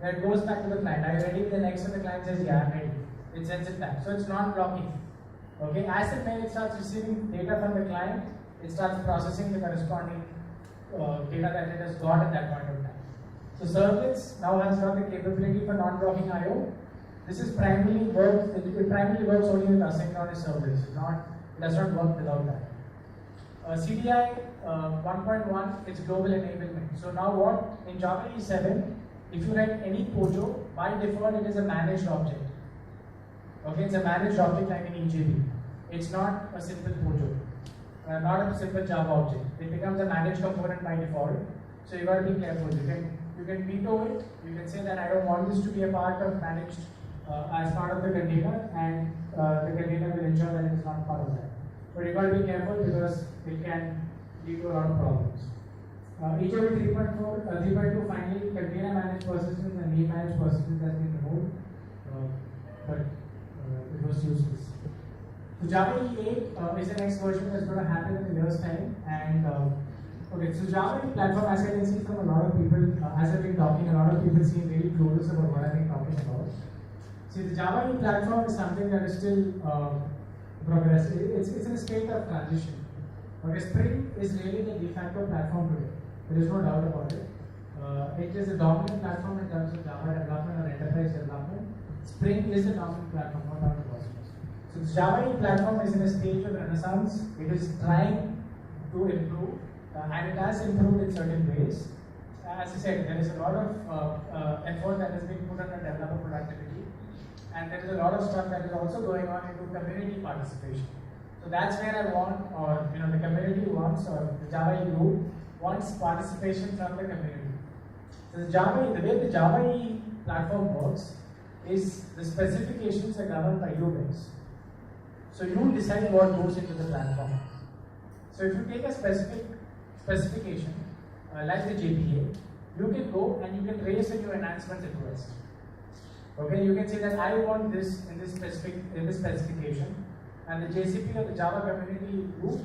Then it goes back to the client. Are you ready with the next? And the client says, yeah, I'm ready. It sends it back. So it's non-blocking. Okay, as and when it starts receiving data from the client, it starts processing the corresponding data that it has got at that point of time. So servlets now has got the capability for non-blocking I/O. This is primarily works. It primarily works only with asynchronous servlets. It does not work without that. CDI 1.1, it's global enablement. So now what in Java EE 7, if you write any POJO, by default it is a managed object. Okay, it's a managed object like an EJB. It's not a simple POJO, not a simple Java object. It becomes a managed component by default. So you got to be careful. You can veto it. You can say that I don't want this to be a part of managed as part of the container, and the container will ensure that it is not part of that. But you got to be careful because it can lead to a lot of problems. EJB 3.2 finally, container managed persistence and name managed persistence has been removed, but it was useless. So Java EE 8 is the next version that's going to happen in a year's time. And okay, so Java EE platform, as I can see from a lot of people, as I've been talking, a lot of people seem really clueless about what I've been talking about. See, the Java EE platform is something that is still progress. It's in a state of transition. Okay, Spring is really the de facto platform today. There is no doubt about it. It is a dominant platform in terms of Java development or enterprise development. Spring is the dominant platform, no doubt about it. So the Java EE platform is in a stage of renaissance. It is trying to improve, and it has improved in certain ways. As I said, there is a lot of effort that has been put on the developer productivity, and there is a lot of stuff that is also going on into community participation. So that's where I want, or the community wants, or the Java EE group wants participation from the community. So the way the Java EE platform works is the specifications are governed by you guys. So you decide what goes into the platform. So if you take a specific specification, like the JPA, you can go and you can raise a new enhancement request. Okay, you can say that I want this in this specification, and the JCP or the Java community group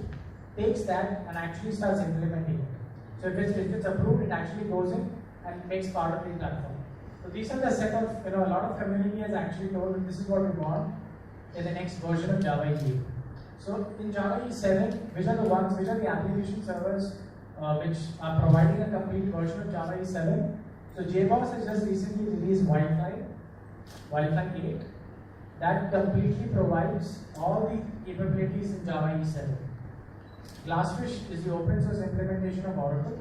takes that and actually starts implementing it. So if it's approved, it actually goes in and makes part of the platform. So these are the set of, a lot of community has actually told that this is what we want in the next version of Java EE. So in Java EE 7, which are the application servers which are providing a complete version of Java EE 7. So JBoss has just recently released Wildfly 8, that completely provides all the capabilities in Java EE 7. Glassfish is the open source implementation of Oracle.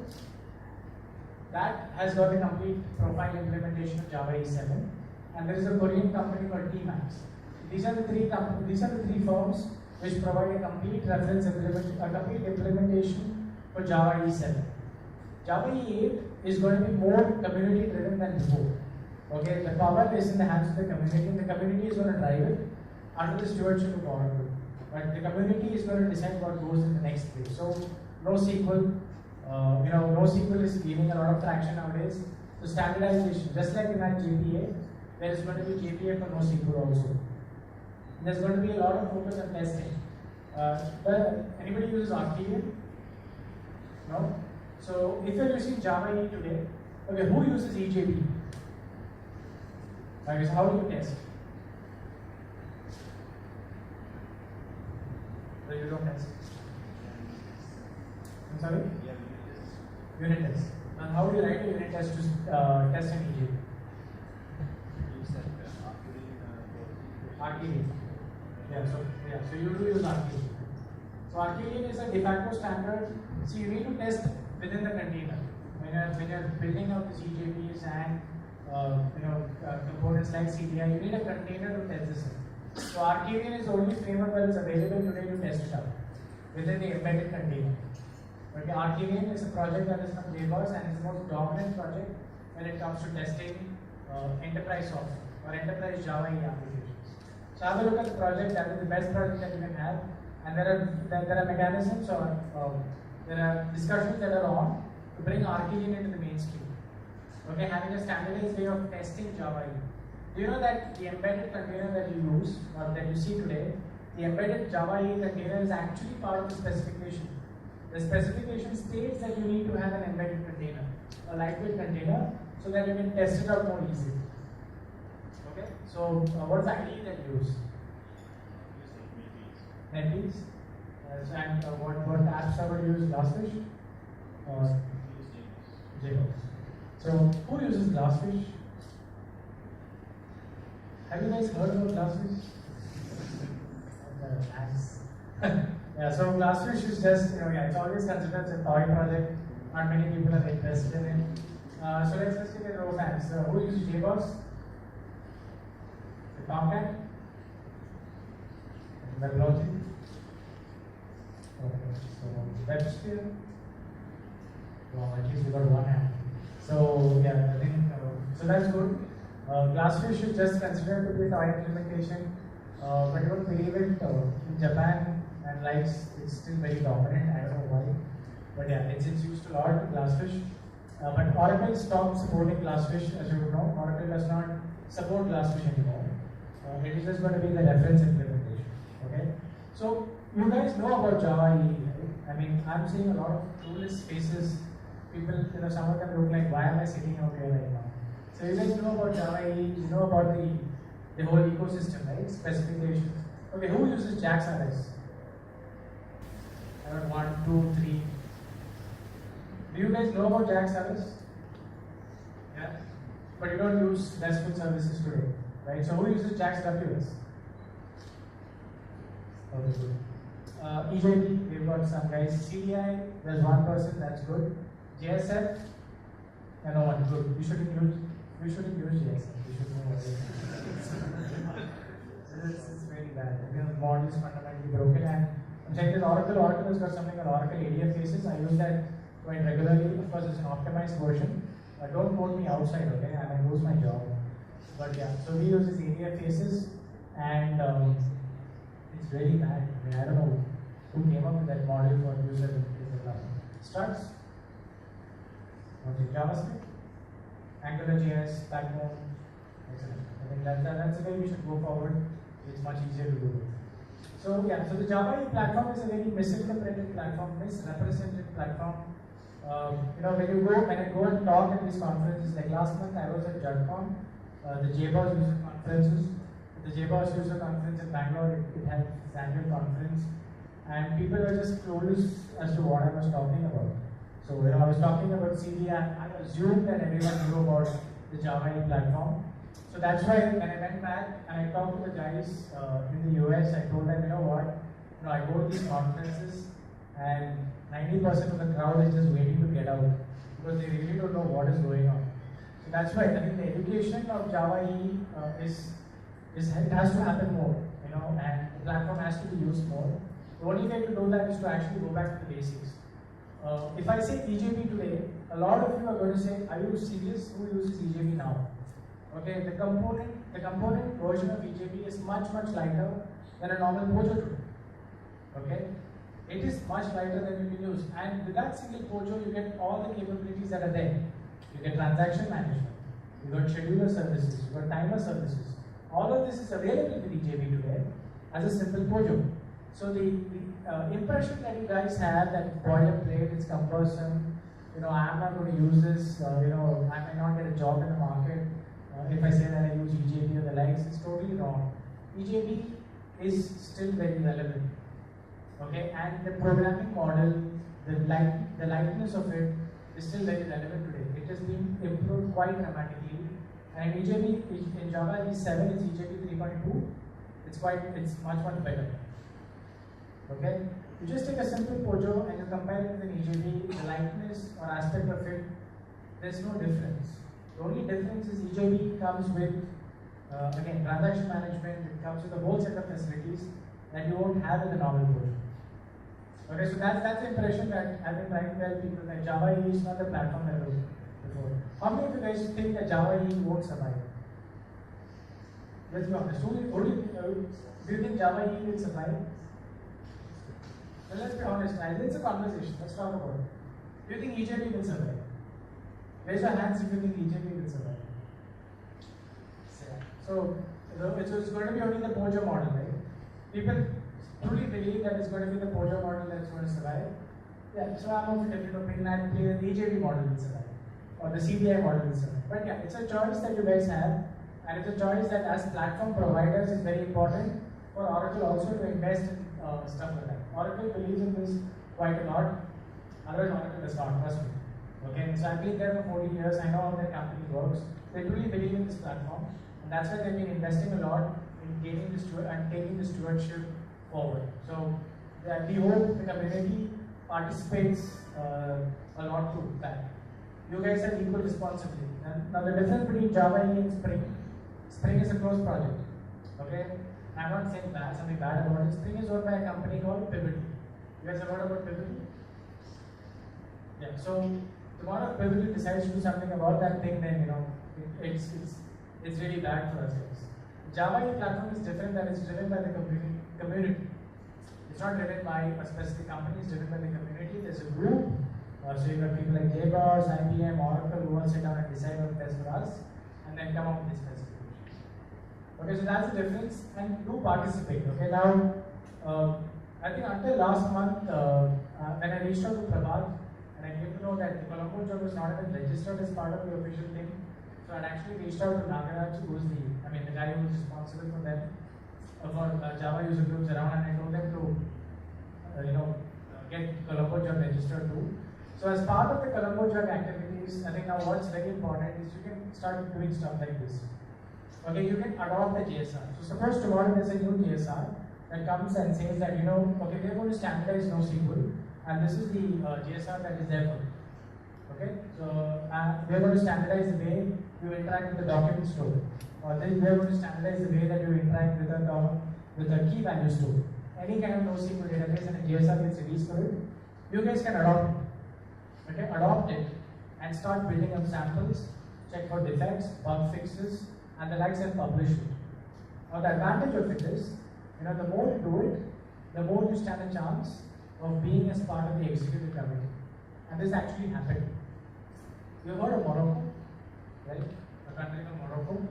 That has got a complete profile implementation of Java EE 7. And there is a Korean company called Tmax. These are the three firms which provide a complete implementation for Java EE 7. Java EE 8 is going to be more community driven than before. Okay, the power is in the hands of the community, and the community is going to drive it under the stewardship of Oracle. But the community is going to decide what goes in the next phase. So NoSQL, NoSQL is gaining a lot of traction nowadays. So standardization, just like in our JPA, there is going to be JPA for NoSQL also. There's going to be a lot of focus on testing. But anybody uses Archelion? No? So if you're using Java EE today, okay, who uses EJB? Okay, so how do you test? So you don't test. I'm sorry? Unit test. And how do you write a unit test to test an EJB? Archelion. So you do use Archelion. So Archelion is a de facto standard. So you need to test within the container. When you're building out these EJBs and components like CDI, you need a container to test this in. So Archelion is the only framework that is available today to test it out within the embedded container. Okay, Archelion is a project that is from JBoss and it's the most dominant project when it comes to testing enterprise software or enterprise Java EE applications. So have a look at the project. That is the best project that you can have, and there are mechanisms or there are discussions that are on to bring Archelion into the mainstream. Okay, having a standardized way of testing Java EE. Do you know that the embedded container that you use or that you see today, the embedded Java EE container is actually part of the specification. The specification states that you need to have an embedded container, a lightweight container, so that you can test it out more easily. Okay, so what is the IDE that you use? NetBeans. And what app server do you use? Glassfish? Or JBoss. So who uses Glassfish? Have you guys heard about Glassfish? Nice. Yeah, so Glassfish is just, it's always considered as a toy project. Not many people are interested in it. So let's just take a row of hands. Who uses JBoss? The Tomcat? WebLogic? Okay, so WebSphere? Well, at least we got one hand. So yeah, I think, so that's good. Glassfish is just considered to be a toy implementation, but you don't believe it, in Japan and likes, it's still very dominant. I don't know why, but yeah, it's used a lot, Glassfish. But Oracle stopped supporting Glassfish, as you would know. Oracle does not support Glassfish anymore. It is just going to be the reference implementation. Okay, so you guys know about Java EE, right? I mean, I'm seeing a lot of clueless faces. People, some of them look like, why am I sitting out here right now? So you guys know about Java EE, you know about the whole ecosystem, right? Specifications. Okay, who uses JAX-RS? I got 1, 2, 3. Do you guys know about JAX-RS? Yeah? But you don't use RESTful services today, right? So who uses JAX-WS? Okay, good. EJB, we've got some guys. CDI, there's one person, that's good. JSF, no one, good. You shouldn't use JSF. You should know what it is. It's very bad. The model is fundamentally broken, and I'm saying that Oracle has got something called Oracle ADF Faces. I use that quite regularly. Of course, it's an optimized version. Don't quote me outside, okay? I might lose my job. But yeah, so we use this ADF Faces, and it's really bad. I mean, I don't know who came up with that model for user development. Struts. Okay, JavaScript, AngularJS, Backbone, excellent. I think that's the way we should go forward. It's much easier to do it. So yeah, so the Java EE platform is a very misrepresented platform. When I go and talk at these conferences, like last month I was at JUDCon, the JBoss user conferences. The JBoss user conference in Bangalore, it had its annual conference, and people were just clueless as to what I was talking about. So I was talking about CD, and I assumed that everyone knew about the Java EE platform. So that's why when I went back and I talked to the guys in the US, I told them, you know what, I go to these conferences and 90% of the crowd is just waiting to get out because they really don't know what is going on. So that's why I think the education of Java EE it has to happen more, and the platform has to be used more. The only way to do that is to actually go back to the basics. If I say EJB today, a lot of you are going to say, are you serious? Who uses EJB now? Okay, the component version of EJB is much lighter than a normal Pojo today. Okay, it is much lighter than you can use, and with that single Pojo, you get all the capabilities that are there. you get transaction management, you got scheduler services, you got timer services. All of this is available with EJB today as a simple Pojo. So the impression that you guys have that boilerplate, it's cumbersome, I'm not going to use this, I may not get a job in the market if I say that I use EJB or the likes, it's totally wrong. EJB is still very relevant, okay, and the programming model, the likeness of it is still very relevant today. It has been improved quite dramatically, and EJB in Java EE 7 is EJB 3.2. It's much better. Okay, you just take a simple Pojo and you compare it with an EJB, the likeness or aspect of it, there's no difference. The only difference is EJB comes with again transaction management. It comes with a whole set of facilities that you won't have in the normal Pojo. Okay, so that's the impression that I've been trying to tell people that Java EE is not the platform that was before. How many of you guys think that Java EE won't survive? Let's be honest. Do you think Java EE will survive? Well, let's be honest. It's a conversation. Let's talk about it. Do you think EJB will survive? Raise your hands if you think EJB will survive. So it's going to be only the Pojo model, right? People truly believe that it's going to be the Pojo model that's going to survive. Yeah, so I'm of a different opinion. I believe the EJB model will survive, or the CDI model will survive. But yeah, it's a choice that you guys have, and it's a choice that as platform providers is very important for Oracle also to invest in stuff like that. Oracle believes in this quite a lot, otherwise Oracle does not, trust me. Okay, so I've been there for 14 years, I know how their company works. They truly believe in this platform, and that's why they've been investing a lot in gaining this and taking the stewardship forward. So we hope the community participates a lot to that. You guys have equal responsibility. And now the difference between Java EE and Spring is a closed project. Okay? I'm not saying something bad about it. Spring is owned by a company called Pivot. You guys have heard about Pivot? Yeah. So tomorrow Pivot decides to do something about that thing, then it's really bad for us guys. Java EE platform is different, that it's driven by the community. It's not driven by a specific company, it's driven by the community. There's a group. So you've got people like JBoss, IBM, Oracle who all sit down and decide what's best for us and then come up with these specifications. Okay, so that's the difference, and do participate. Okay, now I think until last month when I reached out to Prabhat and I came to know that the Colombo job was not even registered as part of the official thing, so I'd actually reached out to Nagaraj, who's the guy who's responsible for them, for Java user groups around, and I told them to get Colombo job registered too. So as part of the Colombo job activities, I think now what's very important is you can start doing stuff like this. Okay, you can adopt the GSR. So suppose tomorrow there's a new GSR that comes and says that, okay, we're going to standardize NoSQL, and this is the GSR that is there for you. Okay, so we're going to standardize the way you interact with the document store, or we're going to standardize the way that you interact with a key value store. Any kind of NoSQL database and a GSR gets released for it, you guys can adopt it. Okay, adopt it and start building up samples, check for defects, bug fixes, and the likes, and publish it. Now the advantage of it is, the more you do it, the more you stand a chance of being as part of the executive committee. And this actually happened. You've heard of Morocco, right? A country called Morocco.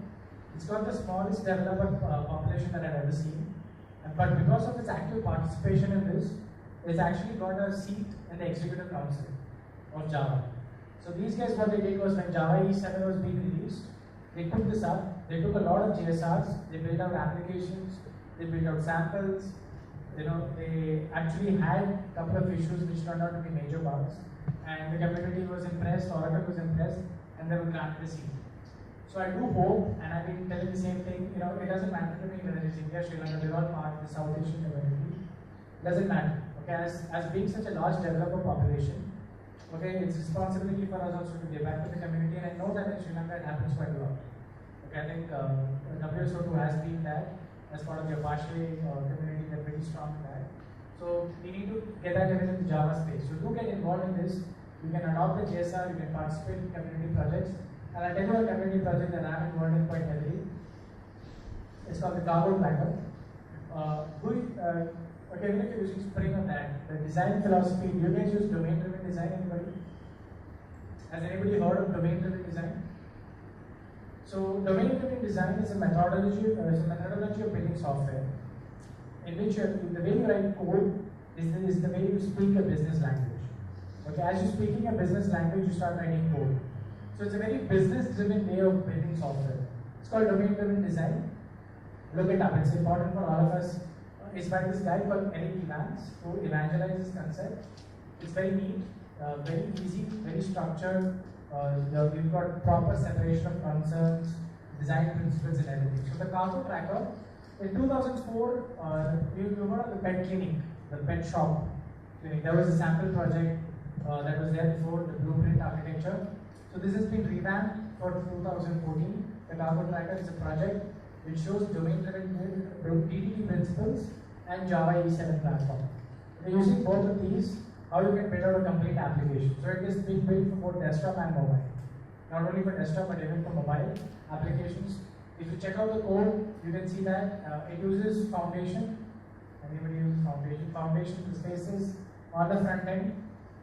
It's got the smallest developer population that I've ever seen. But because of its active participation in this, it's actually got a seat in the executive council of Java. So these guys, what they did was when Java EE 7 was being released, they took this up, they took a lot of GSRs, they built out applications, they built out samples, they actually had a couple of issues which turned out to be major bugs, and the community was impressed, Oracle was impressed, and they were granted a seat. So I do hope, and I've been telling the same thing, it doesn't matter to me whether it's India, Sri Lanka, they're all part of the South Asian community. It doesn't matter. Okay, as being such a large developer population, okay, it's responsibility for us also to give back to the community, and I know that in Sri Lanka it happens quite a lot. Okay, I think WSO2 has been that as part of the Apache community, they're pretty strong in that. So we need to get that even in the Java space. So do get involved in this. You can adopt the GSR, you can participate in community projects. And I'll tell you a community project that I'm involved in quite heavily. It's called the Cargo Tracker. Okay, even if you're using Spring on that, the design philosophy, do you guys use domain-driven design, anybody? Has anybody heard of domain-driven design? So domain-driven design is a methodology of building software, in which the way you write code is the way you speak a business language. Okay, as you're speaking a business language, you start writing code. So it's a very business-driven way of building software. It's called domain-driven design. Look it up. It's important for all of us. It's by this guy called Eric Evans, who evangelizes this concept. It's very neat, very easy, very structured. You've got proper separation of concerns, design principles, and everything. So the cargo tracker, in 2004, you were at the pet clinic, the pet shop clinic. There was a sample project that was there before, the blueprint architecture. So this has been revamped for 2014. The cargo tracker is a project which shows domain-driven DDD principles and Java E7 platform. We're using both of these, how you can build out a complete application. So it is being built for both desktop and mobile. Not only for desktop, but even for mobile applications. If you check out the code, you can see that it uses Foundation. Anybody use Foundation? Foundation spaces on the front end.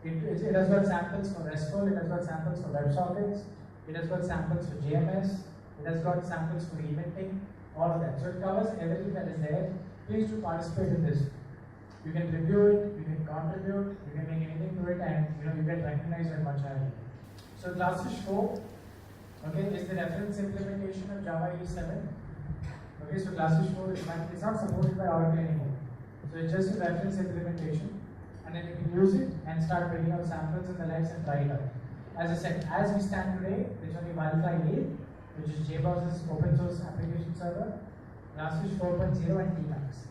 It has got samples for RESTful, it has got samples for WebSockets, it has got samples for JMS, it has got samples for eventing, all of that. So it covers everything that is there. Please do participate in this. You can review it, you can contribute, you can make anything to it, and you get recognized at much higher. So Glassfish 4, okay, is the reference implementation of Java E7. Okay, so Glassfish 4 it's not supported by Oracle anymore. So it's just a reference implementation, and then you can use it and start bringing out samples and the likes and try it out. As I said, as we stand today, it's only Wi-Fi 8, which is JBoss's open source application server, Glassfish 4.0 and Tmax.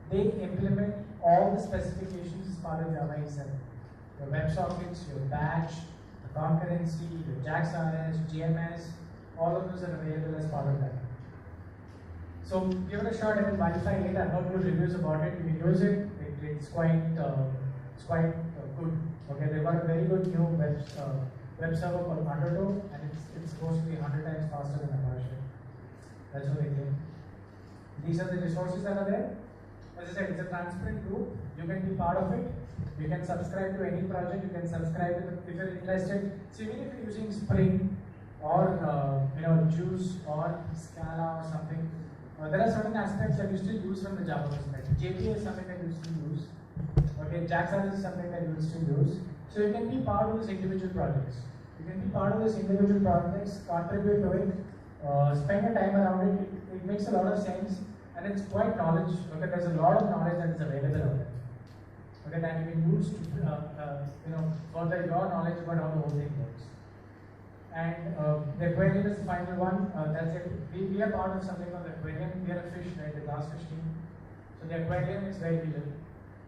They implement all the specifications as part of Java E7. Your WebSockets, your batch, the concurrency, your JAX-RS, GMS, all of those are available as part of that. So give it a shot. I mean, Wi-Fi 8, I've heard good reviews about it. You can use it. It's quite good. Okay, they've got a very good new web server called Undertow, and it's supposed to be 100 times faster than Apache. That's what they claim. These are the resources that are there. As I said, it's a transparent group. You can be part of it. You can subscribe to any project. You can subscribe to if you're interested. So even if you're using Spring or Juice or Scala or something, there are certain aspects that you still use from the Java perspective. JPA is something that you still use. Okay, JAX-RS is something that you will still use. So you can be part of these individual projects. You can be part of these individual projects, contribute to it, spend your time around it. It makes a lot of sense, and it's quite knowledge. Okay, there's a lot of knowledge that is available out there. Okay, that you can use to further your knowledge about how the whole thing works. And the aquarium is the final one. That's it. We are part of something called the aquarium. We are a fish, right? The Glassfish team. So the aquarium is where we live.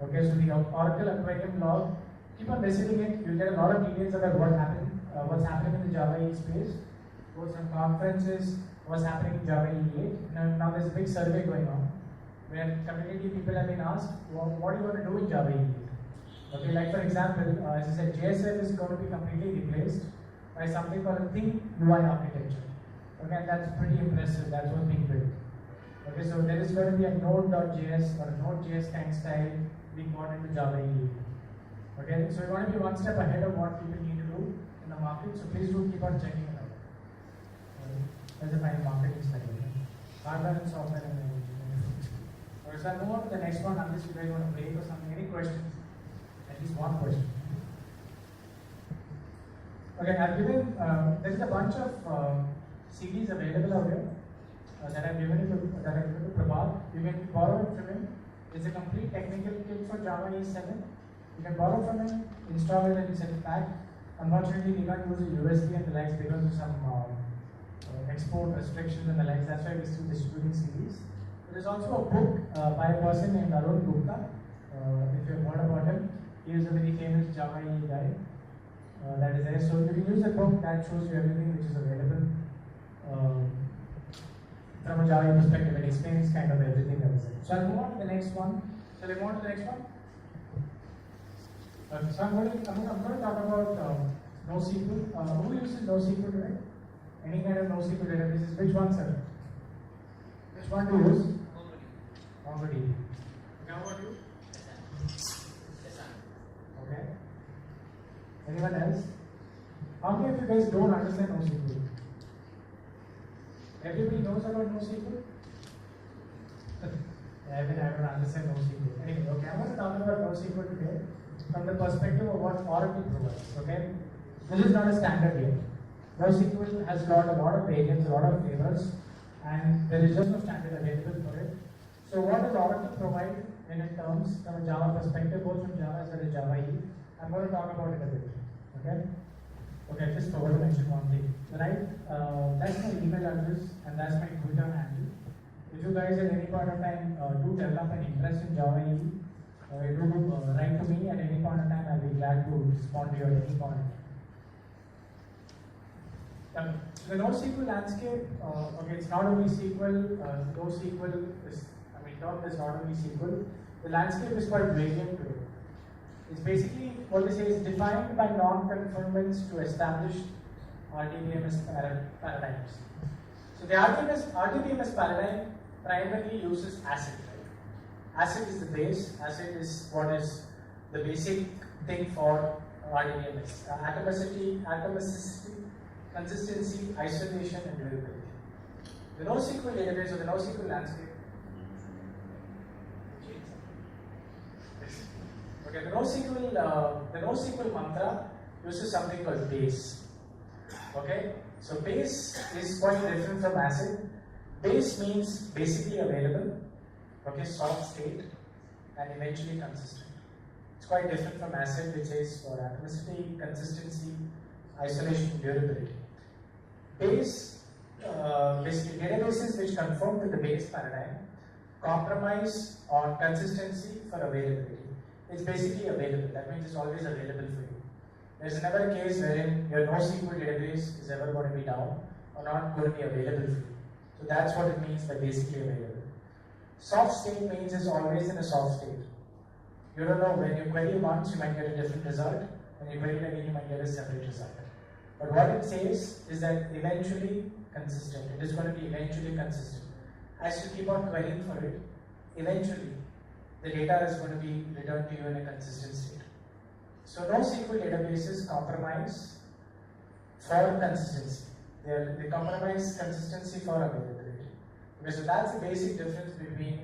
Okay, so the Oracle Aquarium log. Keep on visiting it. You'll get a lot of details about what's happening in the Java EE space. Go some conferences. What's happening in Java EE8. Now there's a big survey going on where community people have been asked, what do you want to do in Java EE8? Okay, like for example, as I said, JSF is going to be completely replaced by something called a Think UI architecture. Okay, and that's pretty impressive. That's what's being built. Okay, so there is going to be a Node.js or a Node.js kind of style being brought into Java EE. Okay, so we want to be one step ahead of what people need to do in the market. So please do keep on checking it out. As a kind of marketing study, hardware and software and everything. Okay, so I'll move on to the next one. Unless you guys want to break or something. Any questions? At least one question. Okay, I've given, there is a bunch of CDs available out here that I've given to Prabhat. You can borrow it from him. It's a complete technical kit for Java E7. You can borrow from him, install it, and set it back. Unfortunately, we can't use a USB and the likes because of some export restrictions and the likes. That's why we're still distributing CDs. There is also a book by a person named Arun Gupta. If you've heard about him, he is a very famous Java EE guy. That is there. So you can use the book that shows you everything which is available from a Java perspective. It explains kind of everything that is there. So I'll move on to the next one. Shall I move on to the next one? Okay, so I'm going to talk about NoSQL. Who uses NoSQL today? Any kind of NoSQL databases? Which one, sir? Which one do you use? MongoDB. Now what do you? Okay. Anyone else? How many of you guys don't understand NoSQL? Everybody knows about NoSQL? I don't understand NoSQL. Anyway, okay, I'm going to talk about NoSQL today from the perspective of what Oracle provides. Okay, this is not a standard game. NoSQL has got a lot of variants, a lot of flavors, and there is just no standard available for it. So what does Oracle provide in terms from a Java perspective, both from Java as well as Java EE? I'm going to talk about it a bit. Okay. Okay, just forgot to mention one thing. Right, that's my email address and that's my Twitter handle. If you guys at any point of time do develop an interest in Java EE, do write to me at any point of time. I'll be glad to respond to you at any point. The NoSQL landscape, okay, it's not only SQL, NoSQL is, term is not only SQL. The landscape is quite variant today. It's basically what they say is defined by non-conformance to established RDBMS paradigms. So the RDBMS paradigm primarily uses ACID. Right? ACID is the base. ACID is what is the basic thing for RDBMS. Atomicity, consistency, isolation, and durability. The NoSQL database or the NoSQL landscape. Okay, the NoSQL mantra uses something called base. Okay, so base is quite different from ACID. Base means basically available, okay, soft state, and eventually consistent. It's quite different from ACID, which is for atomicity, consistency, isolation, durability. Base, basically databases which conform to the base paradigm compromise on consistency for availability. It's basically available. That means it's always available for you. There's never a case wherein your NoSQL database is ever going to be down or not going to be available for you. So that's what it means by basically available. Soft state means it's always in a soft state. You don't know, when you query once, you might get a different result. When you query again, you might get a separate result. But what it says is that eventually consistent. It is going to be eventually consistent. As you keep on querying for it, eventually the data is going to be returned to you in a consistent state. So NoSQL databases compromise for consistency. They compromise consistency for availability. Okay, so that's the basic difference between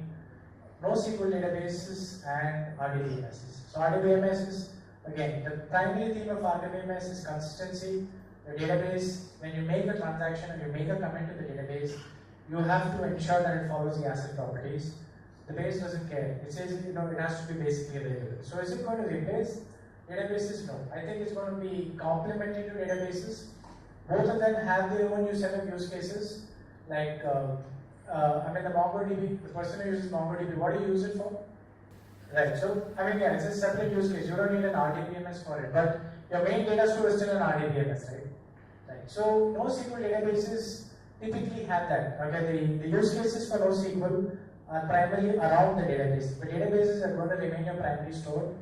NoSQL databases and RDBMSs. So RDBMS again, the primary theme of RDBMS is consistency. The database, when you make a transaction and you make a comment to the database, you have to ensure that it follows the ACID properties. The base doesn't care. It says, it has to be basically available. So is it going to replace databases? No. I think it's going to be complementary to databases. Both of them have their own set of use cases. Like, the MongoDB, the person who uses MongoDB, what do you use it for? Right, so, yeah, it's a separate use case. You don't need an RDBMS for it, but your main data store is still an RDBMS, right? So, NoSQL databases typically have that. Okay, the use cases for NoSQL are primarily around the database. The databases are going to remain your primary store.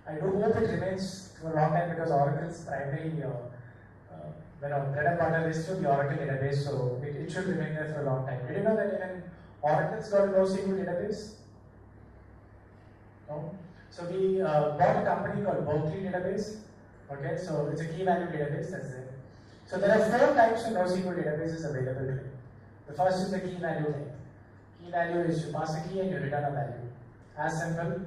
I do hope it remains for a long time because Oracle's primary bread and butter is to the Oracle database, so it should remain there for a long time. Did you know that even Oracle's got a NoSQL database? No? So we bought a company called Berkeley Database. Okay, so it's a key value database that's there. So there are 4 types of NoSQL databases available today. The first is the key value type. Key value is you pass a key and you return a value. As simple.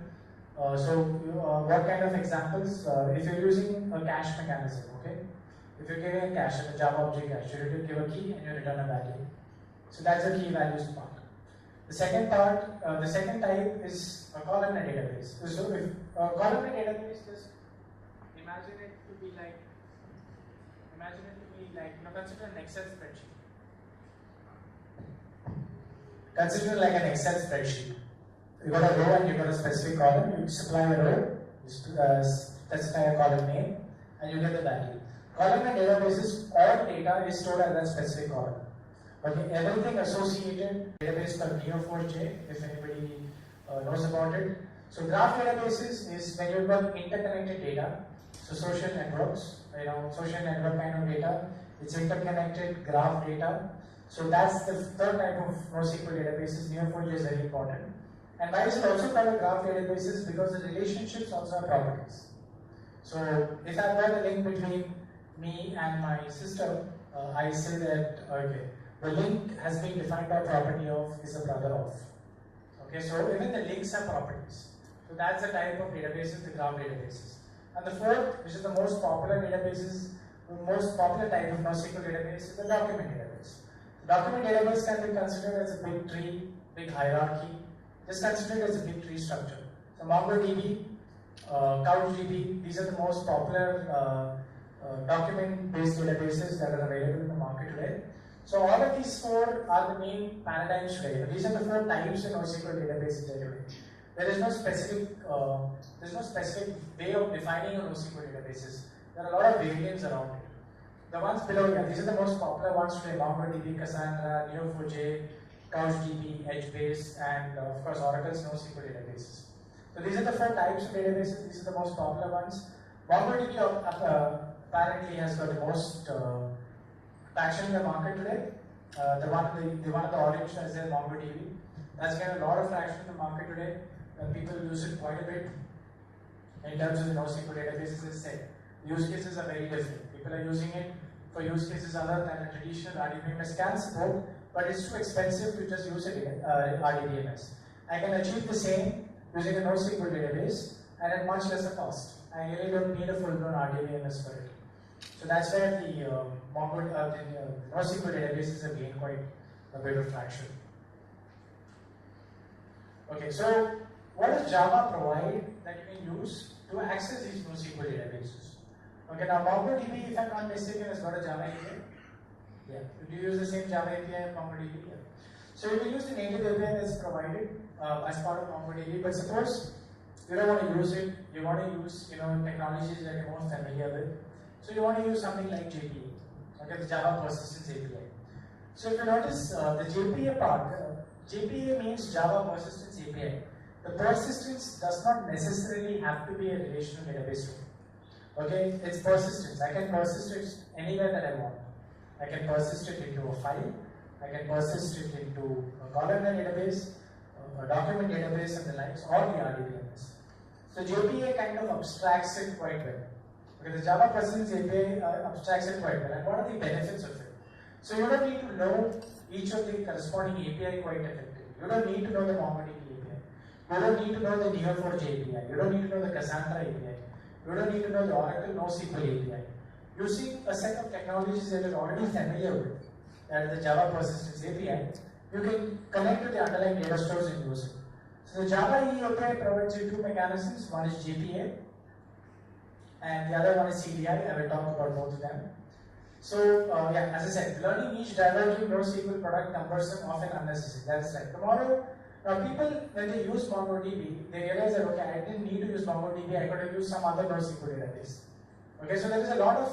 What kind of examples? If you're using a cache mechanism, okay? If you're giving a cache, a Java object cache, you give a key and you return a value. So that's the key values part. The second part, the second type is a columnar database. So if a columnar database, just imagine it to be like, consider an Excel spreadsheet. Consider like an Excel spreadsheet. You got a row and you got a specific column. You supply a row, you specify a column name, and you get the value. Columnar databases, all data is stored at that specific column. Okay, everything associated database called Neo4j, if anybody knows about it. So graph databases is when you've got interconnected data. So social networks, social network kind of data. It's interconnected graph data. So that's the third type of NoSQL databases. Neo4j is very important. And why is it also called graph databases? Because the relationships also have properties. So if I've got a link between me and my sister, I say that, okay, the link has been defined by property of is a brother of. Okay, so even the links are properties. So that's the type of databases, the graph databases. And the fourth, which is the most popular databases, the most popular type of NoSQL database is the document database. The document database can be considered as a big tree, big hierarchy. Just consider it as a big tree structure. So MongoDB, CouchDB, these are the most popular document-based databases that are available in the market today. So all of these four are the main paradigms today. These are the four types of NoSQL databases today. There is no specific way of defining a NoSQL databases. There are a lot of variants around it. The ones below here, these are the most popular ones today: MongoDB, Cassandra, Neo4j, CouchDB, HBase, and of course Oracle's NoSQL databases. So these are the four types of databases. These are the most popular ones. MongoDB apparently has got the most traction in the market today. The one in the orange is there, MongoDB. That's getting a lot of traction in the market today. People use it quite a bit. In terms of the NoSQL databases, as I said, use cases are very different. People are using it for use cases other than a traditional RDBMS can support, but it's too expensive to just use RDBMS. I can achieve the same using a NoSQL database and at much lesser cost. I really don't need a full-blown RDBMS for it. So that's where the NoSQL databases have gained quite a bit of traction. Okay, so what does Java provide that you can use to access these NoSQL databases? Okay, now MongoDB, if I'm not mistaken, has got a Java API. Yeah. Do you use the same Java API in MongoDB? Yeah. So you can use the native API that's provided as part of MongoDB, but suppose you don't want to use it, you want to use technologies that you're more familiar with. So you want to use something like JPA, okay, the Java Persistence API. So if you notice the JPA part, JPA means Java Persistence API. The persistence does not necessarily have to be a relational database name. Okay, it's persistence. I can persist it anywhere that I want. I can persist it into a file. I can persist it into a columnar database, a document database, and the likes, or the RDBMS. So JPA kind of abstracts it quite well. Because the Java Persistence API abstracts it quite well. And what are the benefits of it? So you don't need to know each of the corresponding API quite effectively. You don't need to know the MongoDB API. You don't need to know the Neo4j API. You don't need to know the Cassandra API. You don't need to know the Oracle NoSQL API. Using a set of technologies that you're already familiar with, that is the Java Persistence API, you can connect to the underlying data stores and use it. So the Java EE API provides you two mechanisms. One is JPA, and the other one is CDI. I will talk about both of them. So yeah, as I said, learning each diverging NoSQL product cumbersome, often unnecessary. That is right. Tomorrow, people, when they use MongoDB, they realize that, okay, I didn't need to use MongoDB, I could have used some other NoSQL database. Okay, so there is a lot of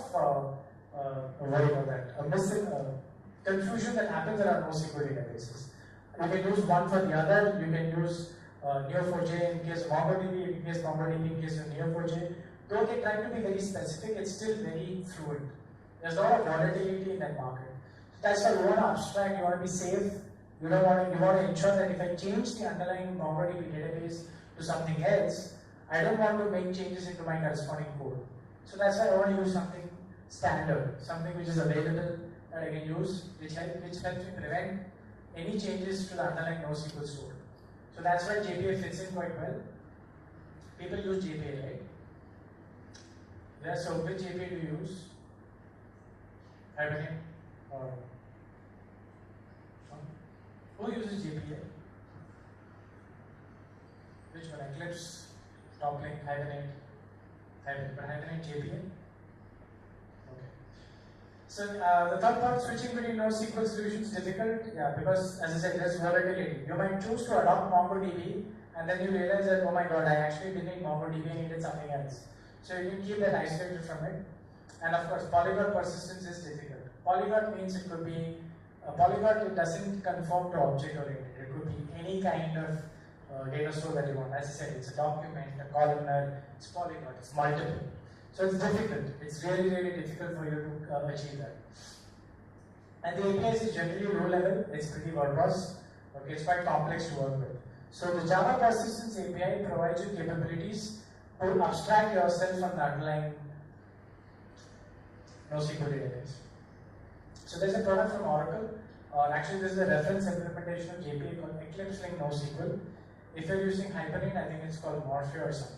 confusion that happens around NoSQL databases. You can use one for the other. You can use Neo4j in case of MongoDB, in case of MongoDB, in case of Neo4j. Though they try to be very specific, it's still very fluid. There's a lot of volatility in that market. So that's why you want to abstract, you want to be safe. You want to ensure that if I change the underlying MongoDB database to something else, I don't want to make changes into my corresponding code. So that's why I want to use something standard, something which is available that I can use, which helps me prevent any changes to the underlying NoSQL store. So that's why JPA fits in quite well. People use JPA, right? Yeah, so which JPA do you use? Hibernate or who uses JPA? Which one? Eclipse, Toplink, Hibernate, Hibernate JPA? Okay. So the third part, switching between NoSQL solutions is difficult. Yeah, because as I said, there's volatility. You might choose to adopt MongoDB and then you realize that, oh my god, I actually didn't need MongoDB, I needed something else. So you can keep that isolated from it. And of course, polyglot persistence is difficult. Polyglot means it could be a polyglot, it doesn't conform to object oriented. It could be any kind of data store that you want. As I said, it's a document, a columnar, it's polyglot, it's multiple. So it's difficult. It's really, really difficult for you to achieve that. And the APIs is generally low level, it's pretty verbose, okay, it's quite complex to work with. So the Java Persistence API provides you capabilities to abstract yourself from the underlying NoSQL database. So there's a product from Oracle, or actually this is a reference implementation of JPA called Eclipse Link NoSQL. If you're using Hyperlink, I think it's called Morpheo or something.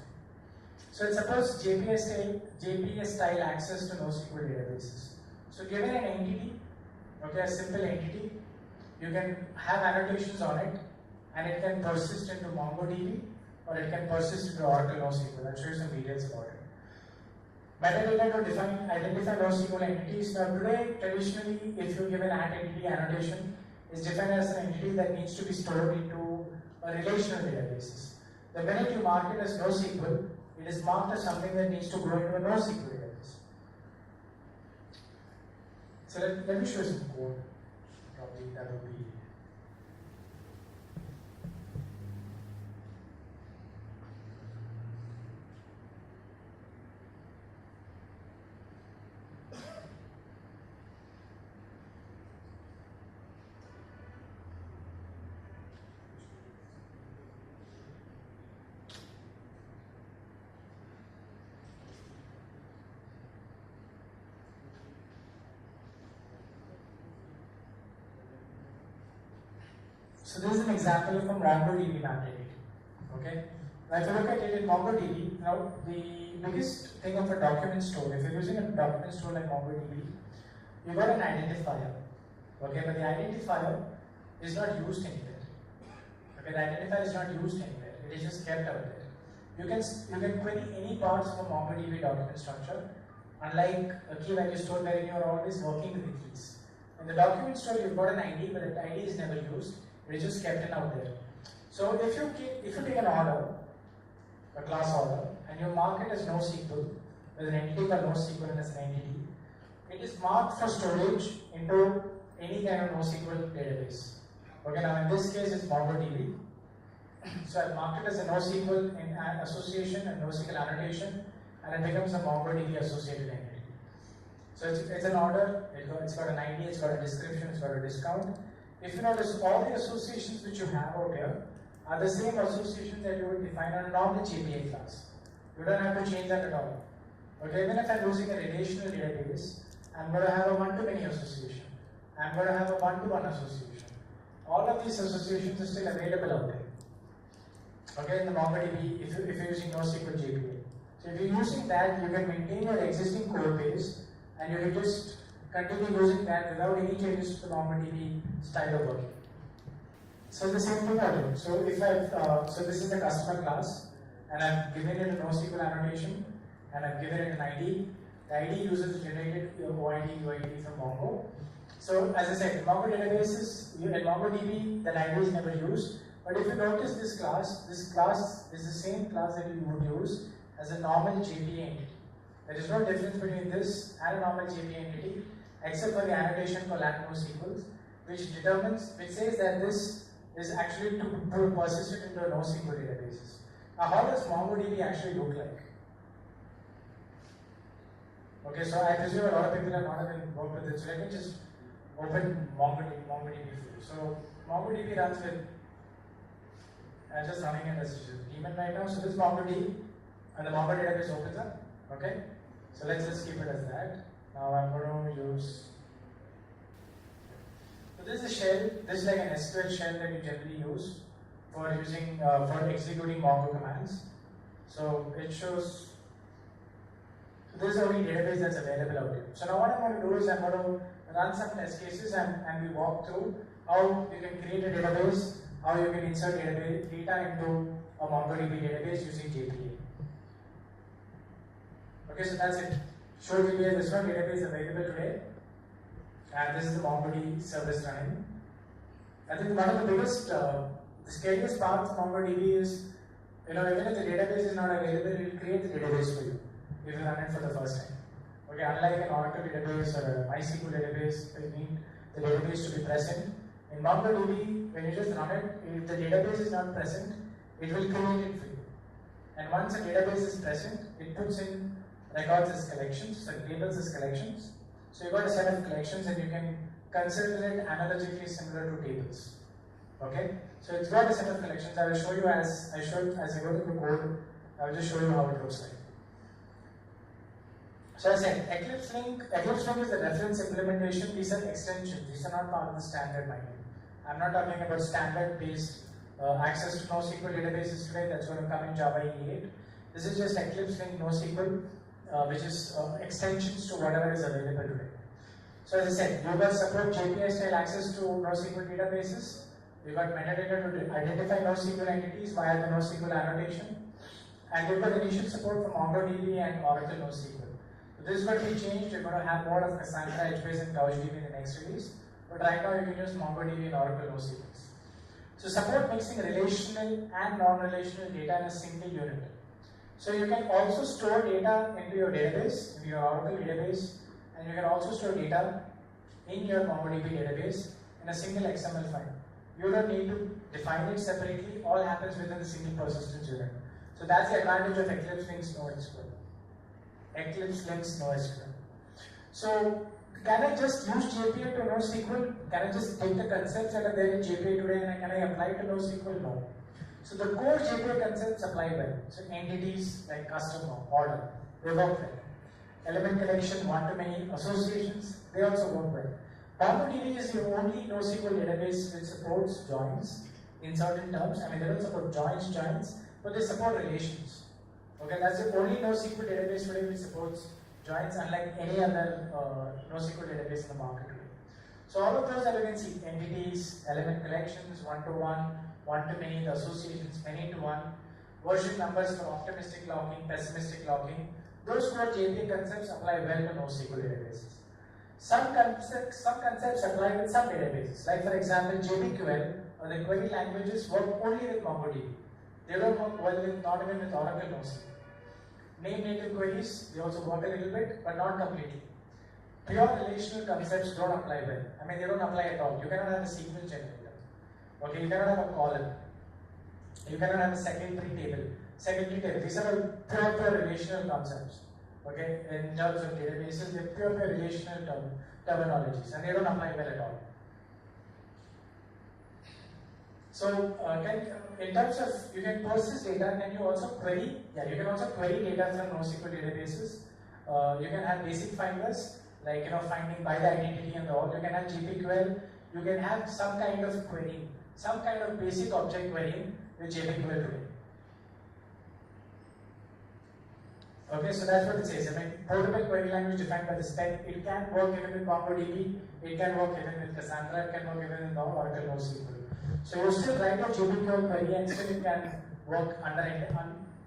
So it supports JPA style access to NoSQL databases. So given an entity, okay, a simple entity, you can have annotations on it, and it can persist into MongoDB, or it can persist into Oracle NoSQL. I'll show you some details about it. Metadata to identify NoSQL entities. Now today, traditionally, if you give an entity annotation, is defined as an entity that needs to be stored into a relational databases. The minute you mark it as NoSQL, it is marked as something that needs to go into a NoSQL database. So let me show you some code. Probably that would be. So this is an example from MongoDB mapping. Okay. Now if you look at it in MongoDB, now the biggest thing of a document store, if you're using a document store like MongoDB, you've got an identifier. Okay, but the identifier is not used anywhere. Okay, the identifier is not used anywhere. It is just kept out there. You can query any parts of a MongoDB document structure, unlike a key value store where you're always working with the keys. In the document store, you've got an ID, but that ID is never used. It is just kept out there. So if you take an order, a class order, and you mark it as NoSQL, with an entity called NoSQL and as an entity, it is marked for storage into any kind of NoSQL database. Okay, now in this case it's MongoDB. So I've marked it as a NoSQL in association and NoSQL annotation, and it becomes a MongoDB associated entity. So it's an order, it's got an ID, it's got a description, it's got a discount. If you notice, all the associations which you have out here are the same associations that you would define on a normal JPA class. You don't have to change that at all. Okay, even if I'm using a relational database, I'm going to have a one-to-many association. I'm going to have a one-to-one association. All of these associations are still available out there. Okay, in the MongoDB, if you're using NoSQL JPA. So if you're using that, you can maintain your existing code base, and you can just continue using that without any changes to the MongoDB style of working. So the same thing I do. So if so this is the customer class, and I've given it a NoSQL annotation, and I've given it an ID. The ID uses the generated OID, UID from Mongo. So as I said, Mongo databases, in MongoDB, the ID is never used. But if you notice this class is the same class that you would use as a normal JPA entity. There is no difference between this and a normal JPA entity, except for the annotation for NoSQL, which says that this is actually to persist it into a NoSQL databases. Now, how does MongoDB actually look like? Okay, so I presume a lot of people have not even worked with it. So let me just open MongoDB for you. So MongoDB runs with, I'm just running it as a daemon right now. So this is MongoDB, and the Mongo database opens up. Okay, so let's just keep it as that. Now I'm going to use. So this is a shell. This is like an SQL shell that you generally use for executing Mongo commands. So it shows. So this is the only database that's available out here. So now what I'm going to do is I'm going to run some test cases and we walk through how you can create a database, how you can insert data into a MongoDB database using JPA. Okay, so that's it. Showed you here this one database available today, and this is the MongoDB service running. I think one of the biggest, the scariest parts of MongoDB is, even if the database is not available, it will create the database for you if you run it for the first time. Okay, unlike an Oracle database or a MySQL database, you need the database to be present. In MongoDB, when you just run it, if the database is not present, it will create it for you. And once a database is present, it puts in records as collections, so tables as collections. So you've got a set of collections and you can consider it analogically similar to tables. Okay? So it's got a set of collections. I will show you as I go through the code, I will just show you how it looks like. So I said Eclipse Link is the reference implementation. These are extensions. These are not part of the standard binding. I'm not talking about standard-based access to NoSQL databases today. That's going to come in Java EE8. This is just Eclipse Link NoSQL, which is extensions to whatever is available today. So as I said, you guys support JPA-style access to NoSQL databases. You got metadata to identify NoSQL entities via the NoSQL annotation. And you've got initial support from MongoDB and Oracle NoSQL. So this is going to be changed. You're going to have more of Cassandra, HBase, and CouchDB in the next release. But right now you can use MongoDB and Oracle NoSQL. So support mixing relational and non-relational data in a single unit. So you can also store data into your database, into your Oracle database, and you can also store data in your MongoDB database in a single XML file. You don't need to define it separately. All happens within the single persistence unit. So that's the advantage of Eclipse Links NoSQL. Eclipse Links NoSQL. So can I just use JPA to NoSQL? Can I just take the concepts that are there in JPA today and can I apply it to NoSQL? No. So the core JPA concepts apply well. So entities like custom order, they work well. Element collection, one-to-many associations, they also work well. MongoDB is the only NoSQL database which supports joins in certain terms. I mean, they don't support joins, but they support relations. Okay, that's the only NoSQL database today which supports joins, unlike any other NoSQL database in the market today. So all of those that you can see, entities, element collections, one-to-one, one-to-many, the associations, many-to-one, version numbers for optimistic locking, pessimistic locking, those core JPA concepts apply well to NoSQL databases. Some concepts apply with some databases, like for example, JBQL or the query languages work only with MongoDB. They don't work well with, not even with Oracle NoSQL. Name-native queries, they also work a little bit, but not completely. Pure relational concepts don't apply well. I mean, they don't apply at all. You cannot have a sequence generator. Okay, you cannot have a column. You cannot have a secondary table. These are all pure relational concepts. Okay, in terms of databases, they're pure relational terminologies, and they don't apply well at all. So, in terms of, you can persist data, can you also query? Yeah, you can also query data from NoSQL databases. You can have basic finders, like finding by the identity and all. You can have JPQL. You can have some kind of querying, some kind of basic object querying with JPQL today. Okay, so that's what it says. I mean, portable query language defined by the spec. It can work even with MongoDB. It can work even with Cassandra. It can work even with Oracle NoSQL. So you still write a JPQL query and still it can work under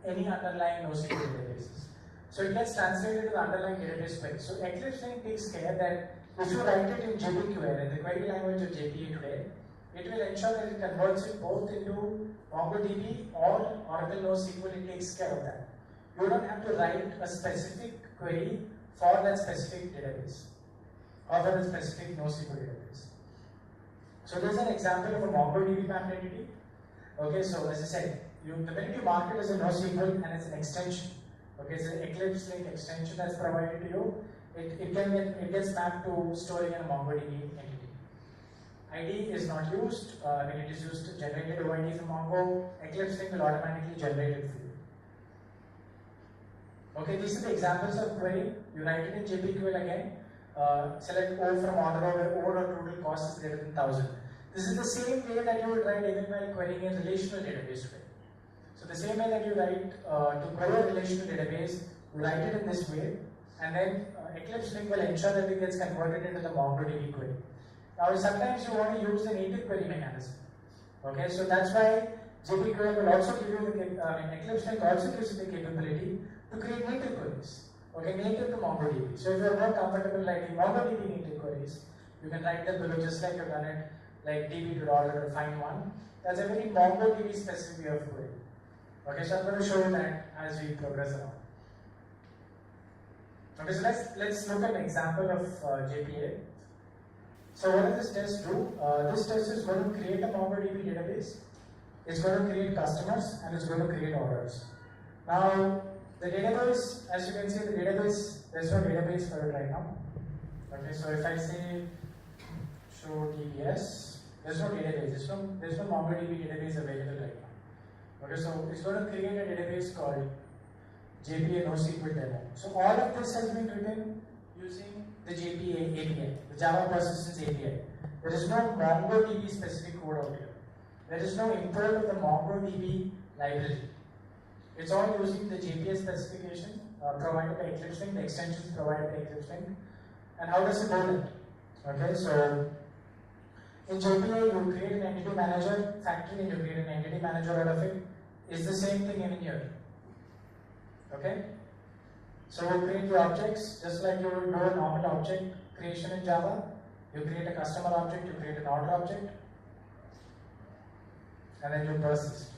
any underlying NoSQL databases. So it gets translated to the underlying database query. So Eclipse Link takes care that if you write it in JPQL, in the query language of JPA today, it will ensure that it converts it both into MongoDB or Oracle NoSQL. It takes care of that. You don't have to write a specific query for that specific database or for the specific NoSQL database. So there's an example of a MongoDB mapped entity. Okay, so as I said, the minute you mark it as a NoSQL and it's an extension. Okay, it's an Eclipse Link extension that's provided to you. It gets mapped to storing in a MongoDB entity. ID is not used. When it is used to generate a OID from Mongo, Eclipse Link will automatically generate it for you. Okay, these are the examples of query. You write it in JPQL again. Select O from order where O or total cost is greater than 1000. This is the same way that you would write even while querying a relational database today. So the same way that you write to query a relational database, you write it in this way, and then Eclipse Link will ensure that it gets converted into the MongoDB query. Now sometimes you want to use the native query mechanism. Okay, so that's why JPQL will also give you the Eclipse Link also gives you the capability to create native queries. Okay, native to MongoDB. So if you're more comfortable writing MongoDB native queries, you can write them below just like you've done it, like db.order or find one. That's a very MongoDB specific way of query. Okay, so I'm going to show you that as we progress along. Okay, so let's look at an example of JPA. So what does this test do? This test is going to create a MongoDB database. It's going to create customers and it's going to create orders. Now, the database, as you can see, the database, there's no database for it right now. Okay, so if I say show DBS, there's no database, there's no MongoDB database available right now. Okay, so it's going to create a database called JPA NoSQL demo. So all of this has been written using the JPA API, the Java Persistence API. There is no MongoDB specific code out here. There is no import of the MongoDB library. It's all using the JPA specification provided by Eclipse Link, the extensions provided by Eclipse Link. And how does it do that? Okay, so in JPA you create an entity manager, factory, and you create an entity manager out of it. It's the same thing in here. Okay? So you create the objects just like you would do a normal object creation in Java. You create a customer object, you create an order object, and then you persist.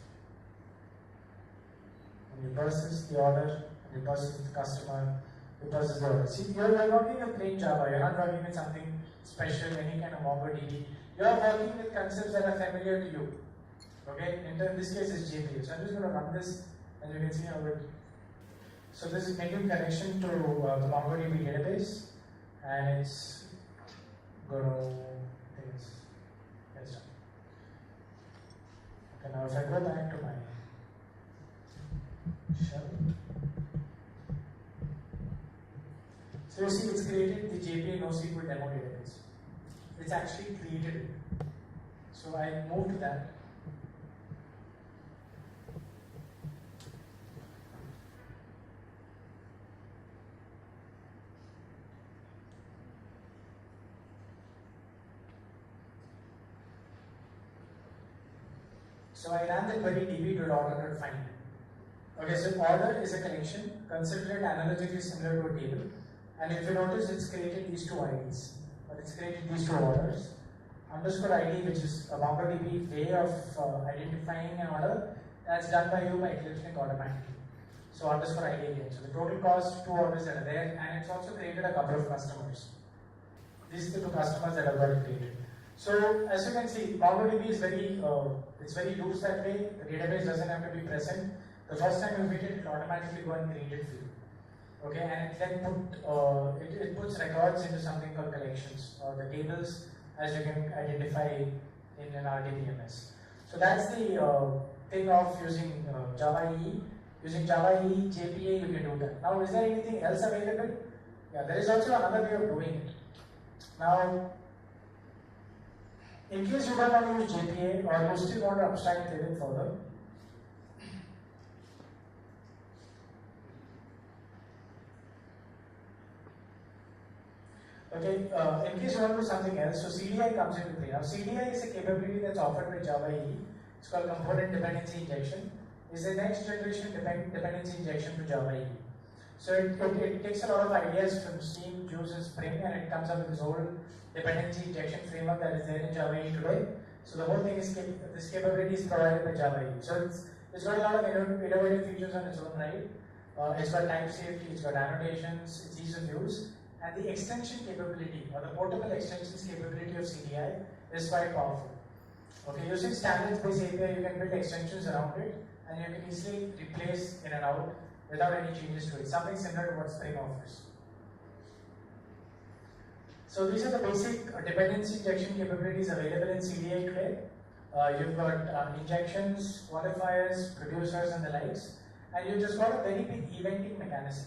And you persist the order, and you persist the customer, you persist the order. See, you're working with plain Java, you're not working with something special, any kind of MongoDB. You're working with concepts that are familiar to you. Okay? In this case, it's JPA. So I'm just going to run this, and you can see how it. So this is making connection to the MongoDB database, and it's going to. I think it's done. Okay, now if I go back to my shell, so you see it's created the JPA NoSQL demo database. It's actually created it. So I move to that. So I ran the query db.order.find. Okay, so order is a collection. Consider it analogically similar to a table. And if you notice, it's created these two IDs. But it's created these two orders. Underscore ID, which is a MongoDB way of identifying an order, that's done by you by Eclipse Link automatically. So underscore ID again. So the total cost, two orders that are there, and it's also created a couple of customers. These are the two customers that have got it created. So as you can see, MongoDB is very loose that way. The database doesn't have to be present. The first time you create it, it will automatically go and create it for you. Okay, and then it puts records into something called collections or the tables, as you can identify in an RDBMS. So that's the thing of using Java EE. Using Java EE, JPA, you can do that. Now, is there anything else available? Yeah, there is also another way of doing it. Now, in case you don't want to use JPA or you still want to abstract a little further, okay, in case you want to do something else, so CDI comes into play. Now, CDI is a capability that's offered by Java EE. It's called Component Dependency Injection. It's the next generation dependency injection to Java EE. So it takes a lot of ideas from Steam, Juice, and Spring, and it comes up with this whole dependency injection framework that is there in Java EE today. So the whole thing is this capability is provided by Java EE. So it's got a lot of innovative features on its own right. It's got type safety, it's got annotations, it's ease of use. And the extension capability or the portable extensions capability of CDI is quite powerful. Okay, using standards-based API, you can build extensions around it, and you can easily replace in and out without any changes to it. Something similar to what Spring offers. So these are the basic dependency injection capabilities available in CDI today. You've got injections, qualifiers, producers, and the likes, and you've just got a very big eventing mechanism.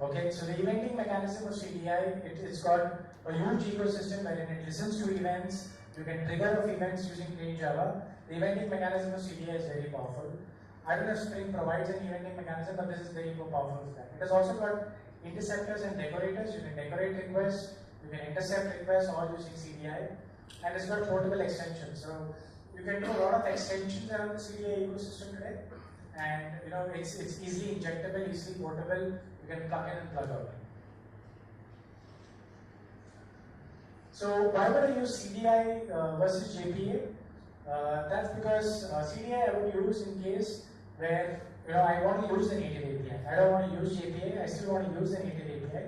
Okay, so the eventing mechanism of CDI, it's got a huge ecosystem wherein it listens to events. You can trigger off events using plain Java. The eventing mechanism of CDI is very powerful. I don't know if Spring provides an eventing mechanism, but this is very powerful for that. It has also got interceptors and decorators. You can decorate requests, you can intercept requests, all using CDI. And it's got portable extensions. So you can do a lot of extensions around the CDI ecosystem today. And you know, it's easily injectable, easily portable. You can plug in and plug out. So why would I use CDI versus JPA? That's because CDI I would use in case where I want to use the native API. I don't want to use JPA. I still want to use the native API,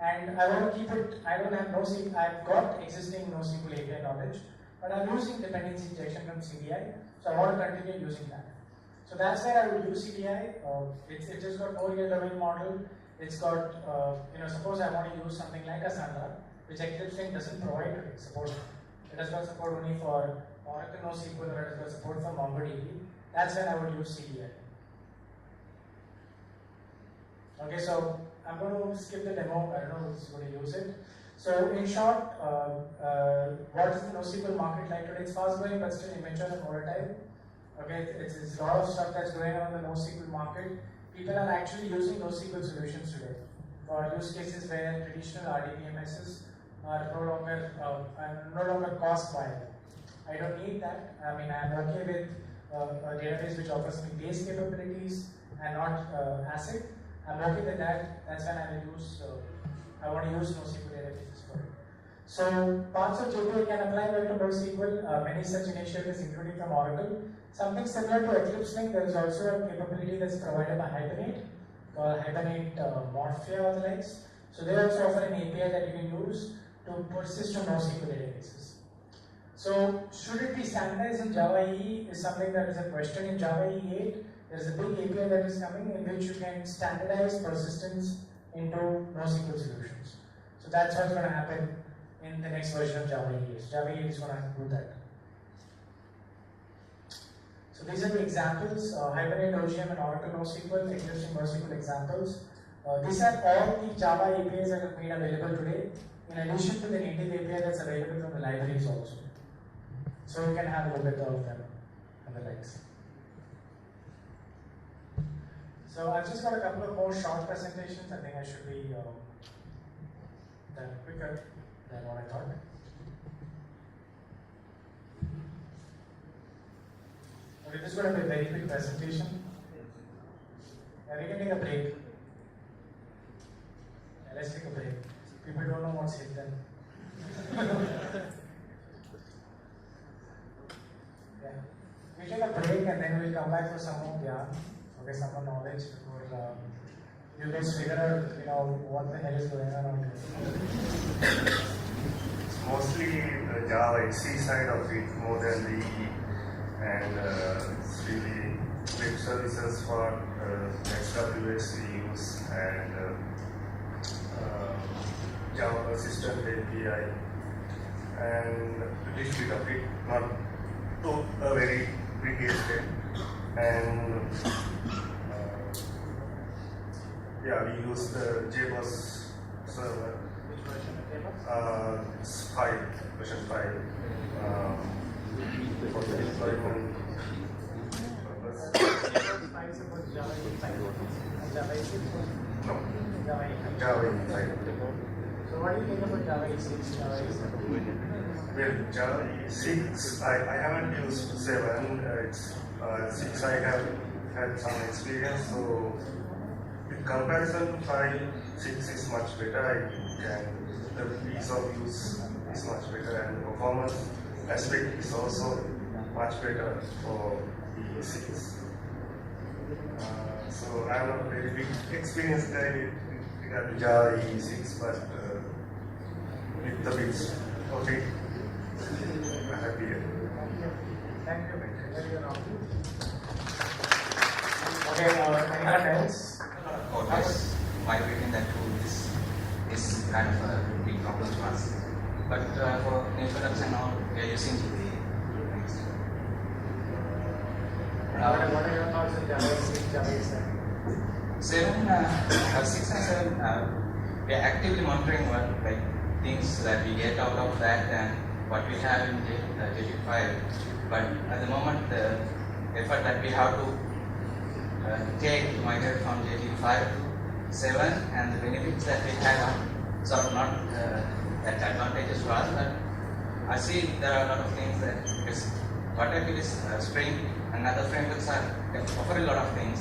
and I want to keep it. I don't have NoSQL. I've got existing NoSQL API knowledge, but I'm using dependency injection from CDI, so I want to continue using that. So that's where I would use CDI. It's just got no real domain model. It's got, suppose I want to use something like Cassandra, which Eclipse Link doesn't provide today, support. It does not support only for Oracle NoSQL, or it does not support for MongoDB. That's when I would use CDI. Okay, so I'm going to skip the demo. I don't know who's going to use it. So in short, what is the NoSQL market like today? It's fast growing but still immature and volatile. Okay, it's a lot of stuff that's going on in the NoSQL market. People are actually using NoSQL solutions today for use cases where traditional RDBMSs are no longer cost viable. I don't need that. I mean, I'm okay with a database which offers me base capabilities and not ACID. I'm okay with that. That's when I want to use NoSQL databases for it. So parts of JPA can apply well to NoSQL. Many such initiatives, including from Oracle. Something similar to Eclipse Link, there is also a capability that's provided by Hibernate called Hibernate Morphia or the likes. So they also offer an API that you can use to persist to NoSQL databases. So should it be standardized in Java EE is something that is a question. In Java EE 8, there is a big API that is coming in which you can standardize persistence into NoSQL solutions. So that's what's going to happen in the next version of Java EE. Java EE is going to do that. So these are the examples, Hibernate, OGM, and Oracle NoSQL, existing NoSQL examples. These are all the Java APIs that are made available today, in addition to the native API that's available from the libraries also. So you can have a look at all of them and the likes. So I've just got a couple of more short presentations. I think I should be done quicker than what I thought. Okay, this is going to be a very quick presentation. Yeah, we can take a break. Yeah, let's take a break. People don't know what's hit them. Yeah. We take a break and then we'll come back for some more gyan. Okay, some more knowledge before you guys figure out, what the hell is going on out here.
It's mostly the Java C side of it more than the EE. And it's really web services for XWS we use and Java Persistent API and a little bit of it, not to a very big extent. And yeah, we use the JBoss server.
Which version of JBoss?
It's 5, version 5. For the deployment purpose.
Java 8 Java 8
No,
Java 8.
Java 8.
So what do you think about Java 8.6, Java 8.7?
Well, Java 6, I haven't used 7. It's 6 I have had some experience. So in comparison to 5, 6 is much better. I think, and the ease of use is much better, and the performance aspect is also much better for the 6. So I'm not a very big experienced guy regarding Java E6, but with the bits of it, I'm happy.
Thank you. Very good. Okay, anyone else?
Always migrating that to is kind of a big problem to us. But for new products and all, we are using GPA.
What are your thoughts on Java 6, Java 7?
6 and 7, we are actively monitoring what things that we get out of that and what we have in JT5. But at the moment, the effort that we have to take to migrate from JT5 to 7 and the benefits that we have are sort of not that advantageous for us. But I see there are a lot of things that because what I feel is Spring and other frameworks offer a lot of things,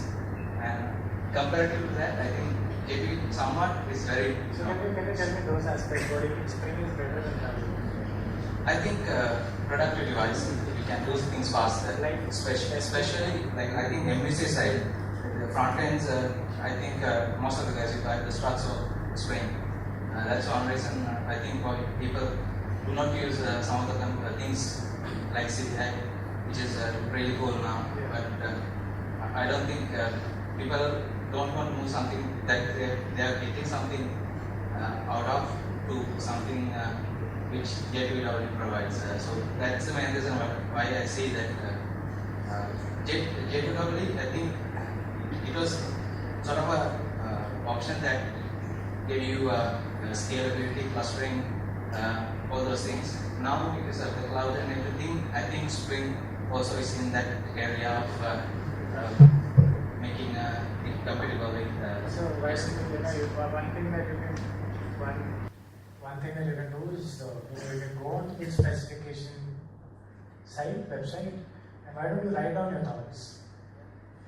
and comparative to that, I think JP somewhat is very.
So can you tell me those aspects? What do you think Spring is better than Java?
I think productivity wise, we can do things faster.
Like
especially like I think MVC side, the front ends. I think most of the guys require the structure of Spring. That's one reason I think why people do not use some of the things like CPI, which is really cool now. But I don't think people don't want to move something that they are getting something out of to something which JTB already provides. So that's the main reason why I say that JTB, I think it was sort of a options that give you scalability, clustering, all those things. Now, because of the cloud and everything, I think Spring also is in that area of making it compatible with.
So basically, one thing that you can one thing that you can do is you can go on its specification website, and why don't you write down your thoughts?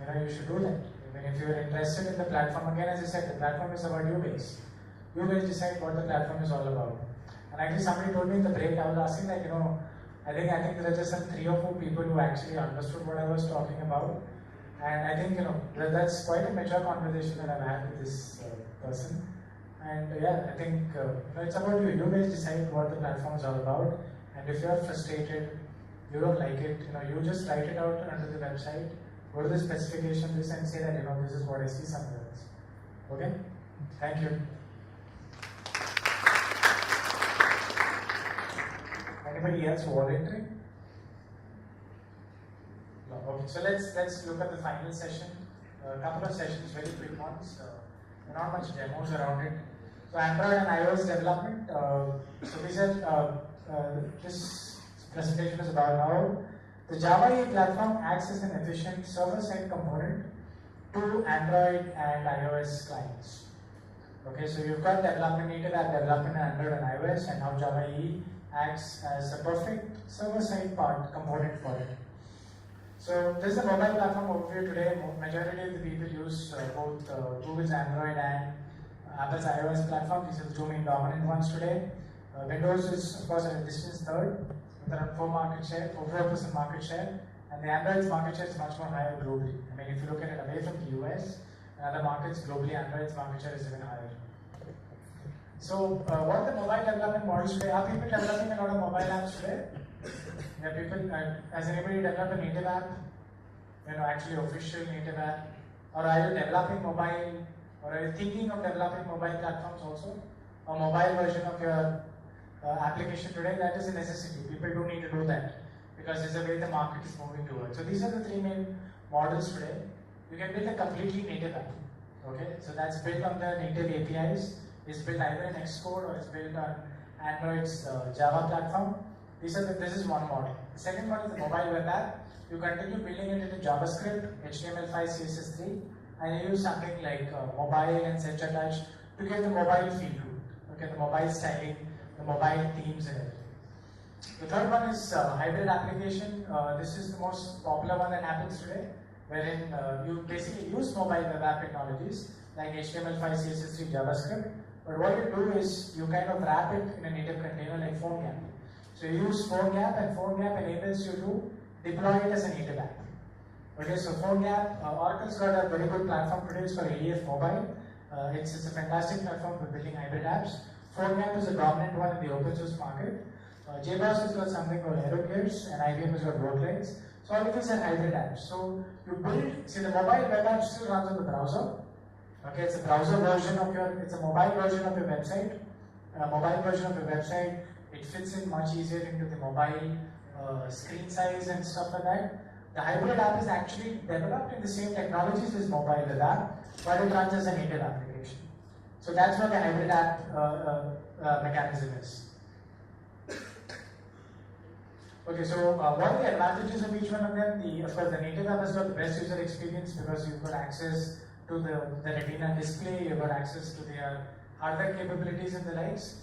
You should do that. I mean, if you're interested in the platform, again, as I said, the platform is about you guys. You guys decide what the platform is all about. And actually, somebody told me in the break, I was asking, like, I think there are just some 3 or 4 people who actually understood what I was talking about. And I think, that's quite a mature conversation that I've had with this person. And yeah, I think it's about you. You guys decide what the platform is all about. And if you're frustrated, you don't like it, you just write it out under the website, go to the specification list and say that, this is what I see somewhere else. Okay? Thank you. Anybody else volunteering? No. Okay, so let's look at the final session. A couple of sessions, very quick ones. Not much demos around it. So Android and iOS development. So we said this presentation is about how the Java EE platform acts as an efficient server-side component to Android and iOS clients. Okay, so you've got development, native app development in Android and iOS, and how Java EE acts as a perfect server-side component for it. So this is the mobile platform overview today. Majority of the people use both Google's Android and Apple's iOS platform. These are the 2 main dominant ones today. Windows is, of course, at a distance third, with around 4% market share, and the Android's market share is much more higher globally. I mean, if you look at it away from the US and other markets globally, Android's market share is even higher. So, what are the mobile development models today? Are people developing a lot of mobile apps today? Yeah, people, has anybody developed a native app? Actually official native app? Or are you developing mobile, or are you thinking of developing mobile platforms also? A mobile version of your application today, that is a necessity. People do need to do that because it's the way the market is moving towards. So these are the 3 main models today. You can build a completely native app. Okay, so that's built on the native APIs. It's built either in Xcode or it's built on Android's Java platform. This is one model. The second one is the mobile web app. You continue building it into JavaScript, HTML5, CSS3, and you use something like mobile and Set Touch to get the mobile feel to it. Okay, the mobile styling, the mobile themes and everything. The third one is hybrid application. This is the most popular one that happens today, wherein you basically use mobile web app technologies like HTML5, CSS3, JavaScript. But what you do is you kind of wrap it in a native container like PhoneGap. So you use PhoneGap, and PhoneGap enables you to deploy it as a native app. Okay, so PhoneGap, Oracle's got a very good platform today. It's called ADF Mobile. It's a fantastic platform for building hybrid apps. PhoneGap is a dominant one in the open source market. JBoss has got something called AeroGears, and IBM has got Worklights. So all of these are hybrid apps. So you build, see the mobile web app still runs on the browser. Okay, it's a browser version of it's a mobile version of your website. Mobile version of your website, it fits in much easier into the mobile screen size and stuff like that. The hybrid app is actually developed in the same technologies as mobile web app, but it runs as a native application. So that's what the hybrid app mechanism is. Okay, so what are the advantages of each one of them? Of course, the native app has got the best user experience because you've got access to the Retina display, you've got access to their hardware capabilities and the likes.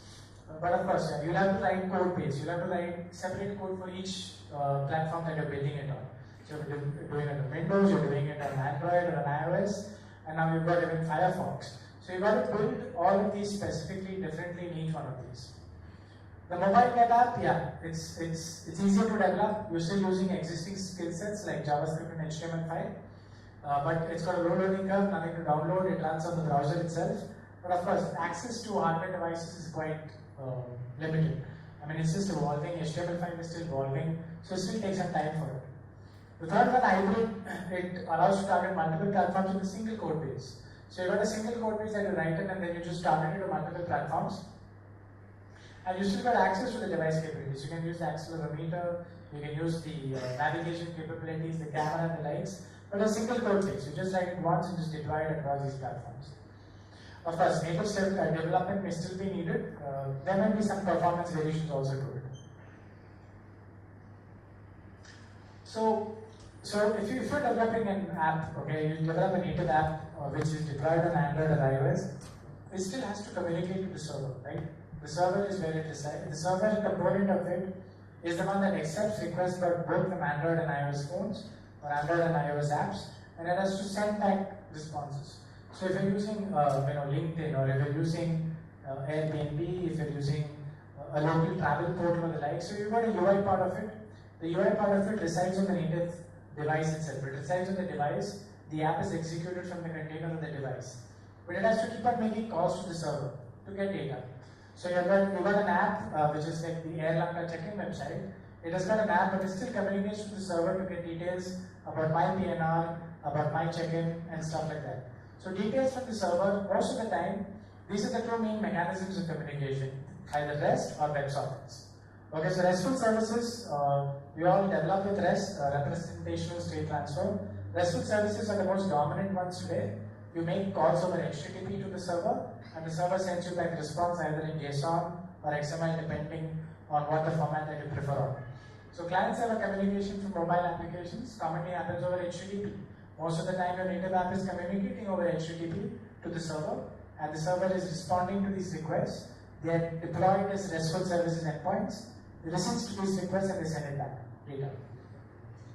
But of course, you'll have to write code base. You'll have to write separate code for each platform that you're building it on. So you're doing it on Windows, you're doing it on Android or on iOS, and now you've got even Firefox. So you've got to build all of these specifically differently in each one of these. The mobile web app, yeah, it's easier to develop. You're still using existing skill sets like JavaScript and HTML5, but it's got a low learning curve, nothing to download. It runs on the browser itself. But of course, access to hardware devices is quite limited. I mean, it's just evolving. HTML5 is still evolving, so it still takes some time for it. The third one, hybrid, it allows to target multiple platforms with a single code base. So you've got a single code base that you write in, and then you just target it to multiple platforms. And you still got access to the device capabilities. You can use the accelerometer, you can use the navigation capabilities, the camera and the lights, but a single code base. You just write it once and just deploy it across these platforms. Of course, native development may still be needed. There may be some performance variations also to it. So if you're developing an app, okay, you develop a native app which is deployed on Android or iOS, it still has to communicate to the server, right? The server is where it resides. The server component of it is the one that accepts requests both from Android and iOS phones or Android and iOS apps, and it has to send back responses. So if you're using LinkedIn, or if you're using Airbnb, if you're using a local travel portal or the like, so you've got a UI part of it. The UI part of it resides on the native device itself. It resides on the device. The app is executed from the container of the device. But it has to keep on making calls to the server to get data. So you've got an app which is like the Air Lanka check-in website. It has got an app, but it still communicates to the server to get details about my PNR, about my check-in, and stuff like that. So details from the server, most of the time, these are the two main mechanisms of communication, either REST or WebSockets. Okay, so RESTful services, we all develop with REST, representational state transfer. RESTful services are the most dominant ones today. You make calls over HTTP to the server, and the server sends you back a response either in JSON or XML, depending on what the format that you prefer on. So client-server communication from mobile applications commonly happens over HTTP. Most of the time, your native app is communicating over HTTP to the server, and the server is responding to these requests. They are deployed as RESTful services endpoints. It listens to these requests and they send it back, data.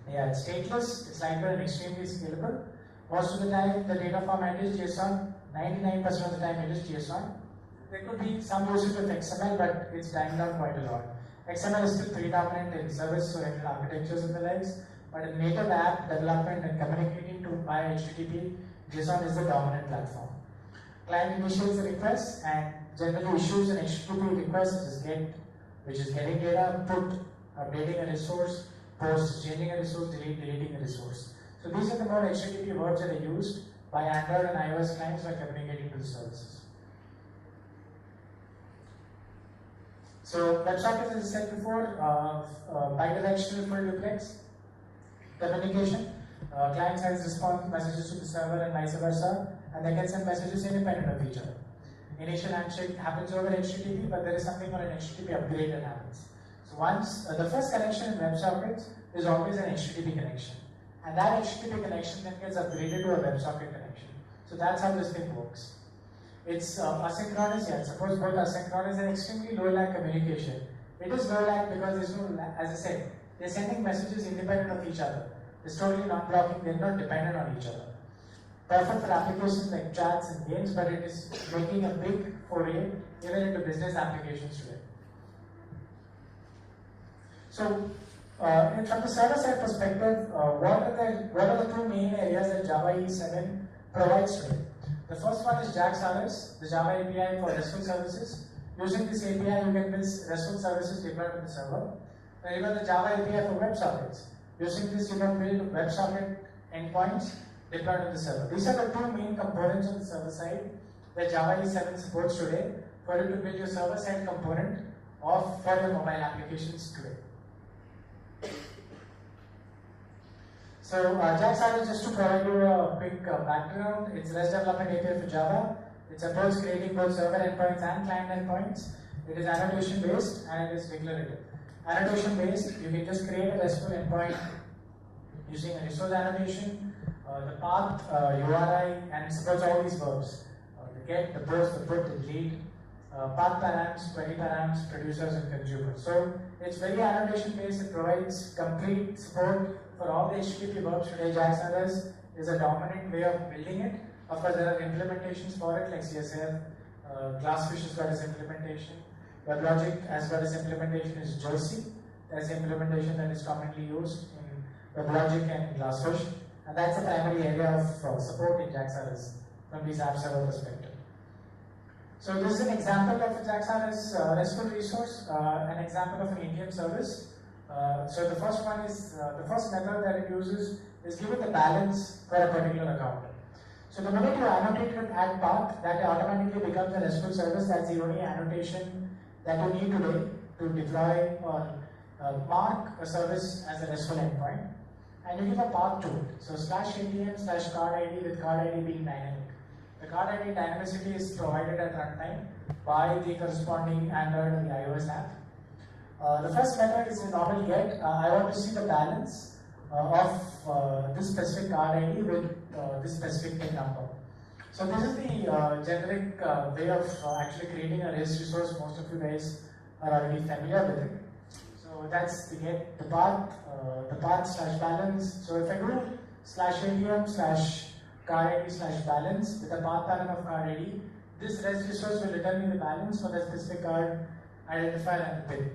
Yeah, it's stateless, it's lightweight and extremely scalable. Most of the time, the data format is JSON. 99% of the time, it is JSON. There could be some usage of XML, but it's dying down quite a lot. XML is still predominant in service-oriented architectures and the likes, but in native app development and communicating to via HTTP, JSON is the dominant platform. Client initiates the request and generally issues an HTTP request, which is getting data, put, updating a resource, post, changing a resource, deleting a resource. So these are the more HTTP verbs that are used by Android and iOS clients for communicating to the services. So WebSockets, as I said before, bidirectional full duplex communication. Client sends response messages to the server and vice versa, and they can send messages independent of each other. Initial handshake happens over HTTP, but there is something called an HTTP upgrade that happens. So once the first connection in WebSockets is always an HTTP connection, and that HTTP connection then gets upgraded to a WebSocket connection. So that's how this thing works. It's asynchronous, yeah. Suppose both asynchronous and extremely low lag communication. It is low lag because there's no, as I said, they're sending messages independent of each other. It's totally non-blocking, they're not dependent on each other. Perfect for applications like chats and games, but it is making a big foray even into business applications today. So, from the server-side perspective, what are the two main areas that Java E7 provides today? The first one is JAX-RS, the Java API for RESTful services. Using this API, you can build RESTful services deployed to the server. Then you got the Java API for WebSockets. Using this, you can build WebSocket endpoints deployed to the server. These are the two main components on the server side that Java E7 supports today for you to build your server-side component for your mobile applications today. So JAX-RS, just to provide you a quick background, it's REST development API for Java. It supports creating both server endpoints and client endpoints. It is annotation based and it is declarative. Annotation based, you can just create a RESTful endpoint using a resource annotation, the path, URI, and it supports all these verbs. The get, the post, the put, the delete, path params, query params, producers, and consumers. So it's very annotation based, it provides complete support for all the HTTP verbs today. JAX-RS is a dominant way of building it. Of course, there are implementations for it like CSF, Glassfish has got its implementation, WebLogic has got its implementation is Josie. That's the implementation that is commonly used in WebLogic and Glassfish. And that's the primary area of support in JAX-RS from these app server perspective. So this is an example of a JAX-RS RESTful resource, an example of an ATM service. So the first one is, the first method that it uses is give it the balance for a particular account. So the minute you annotate with add path, that automatically becomes a RESTful service. That's the only annotation that you need today to deploy or mark a service as a RESTful endpoint. And you give a path to it. So /ATM/card ID with card ID being dynamic. The card ID dynamicity is provided at runtime by the corresponding Android and the iOS app. The first method is a normal get. I want to see the balance of this specific card ID with this specific PIN number. So this is the generic way of actually creating a REST resource. Most of you guys are already familiar with it. So that's the get, the path slash balance. So if I do slash ATM slash card ID slash balance with the path pattern of card ID, this REST resource will return me the balance for the specific card identifier and the PIN.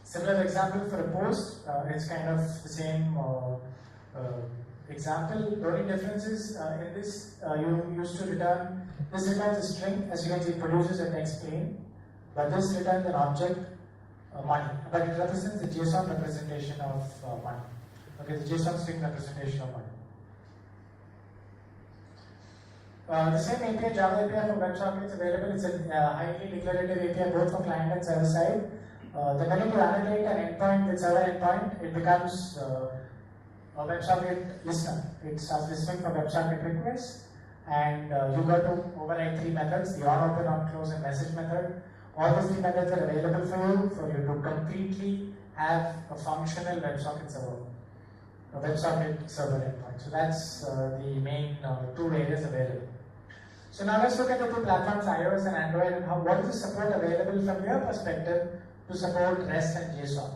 Similar example for a post, it's kind of the same example. The only difference is in this you used to return, this returns a string, as you can see it produces a text plain, but this returns an object money, but it represents the JSON representation of money. Okay, the JSON string representation of money. The same API, Java API for WebSocket is available. It's a highly declarative API both for client and server side. The minute you annotate an endpoint with server endpoint, it becomes a WebSocket listener. It starts listening for WebSocket requests, and you got to override three methods: the on, open, on, close, and message method. All these three methods are available for you to completely have a functional WebSocket server, a WebSocket server endpoint. So that's the main two areas available. So now let's look at the two platforms, iOS and Android, and what is the support available from your perspective to support REST and JSON,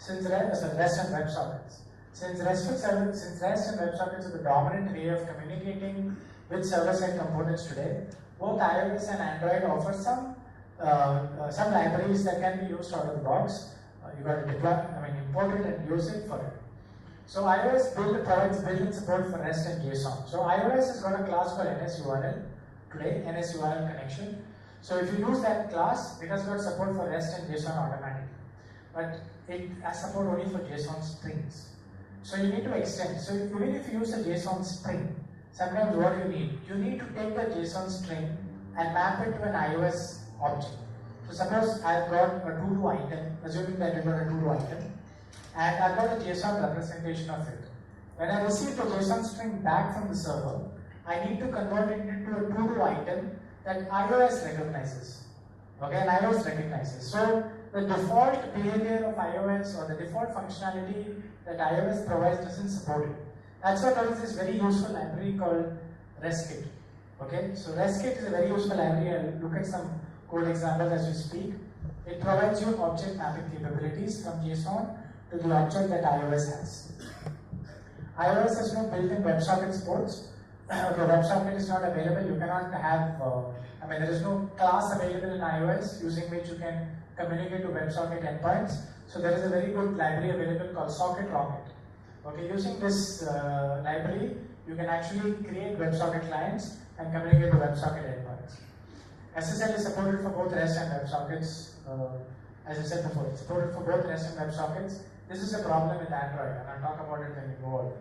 REST and WebSockets. Since REST and WebSockets are the dominant way of communicating with server-side components today, both iOS and Android offer some libraries that can be used out of the box. You got to deploy, import it and use it for it. So iOS provides built-in support for REST and JSON. So iOS has got a class called NSURL today, NSURL connection. So if you use that class, it has got support for REST and JSON automatically. But it has support only for JSON strings. So you need to extend. So even if you use a JSON string, sometimes what you need to take the JSON string and map it to an iOS object. So suppose I've got a to-do item, assuming that you've got a to-do item, and I've got a JSON representation of it. When I receive the JSON string back from the server, I need to convert it into a to-do item that iOS recognizes. Okay, and iOS recognizes. So the default behavior of iOS or the default functionality that iOS provides doesn't support it. That's why there is this very useful library called RESTKit. Okay, so RESTKit is a very useful library. I'll look at some code examples as we speak. It provides you object mapping capabilities from JSON to the object that iOS has. iOS has no built-in WebSocket supports. Okay, WebSocket is not available. You cannot have, there is no class available in iOS using which you can communicate to WebSocket endpoints. So there is a very good library available called SocketRocket. Okay, using this library, you can actually create WebSocket clients and communicate to WebSocket endpoints. SSL is supported for both REST and WebSockets. As I said before, it's supported for both REST and WebSockets. This is a problem with Android, and I'll talk about it when we go on.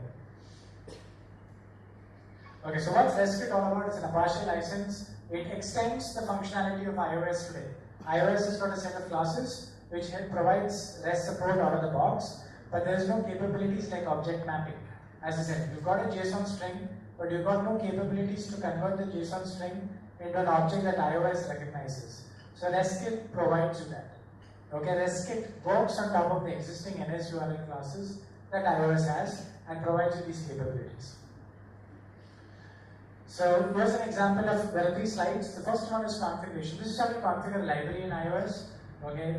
Okay, so what's RESTKit all about? It's an Apache license. It extends the functionality of iOS today. iOS has got a set of classes which provides REST support out of the box, but there is no capabilities like object mapping. As I said, you've got a JSON string, but you've got no capabilities to convert the JSON string into an object that iOS recognizes. So RESTKit provides you that. Okay, RESTKit works on top of the existing NSURL classes that iOS has and provides you these capabilities. So here's an example of, there are three slides. The first one is configuration. This is how you configure a library in iOS. Okay,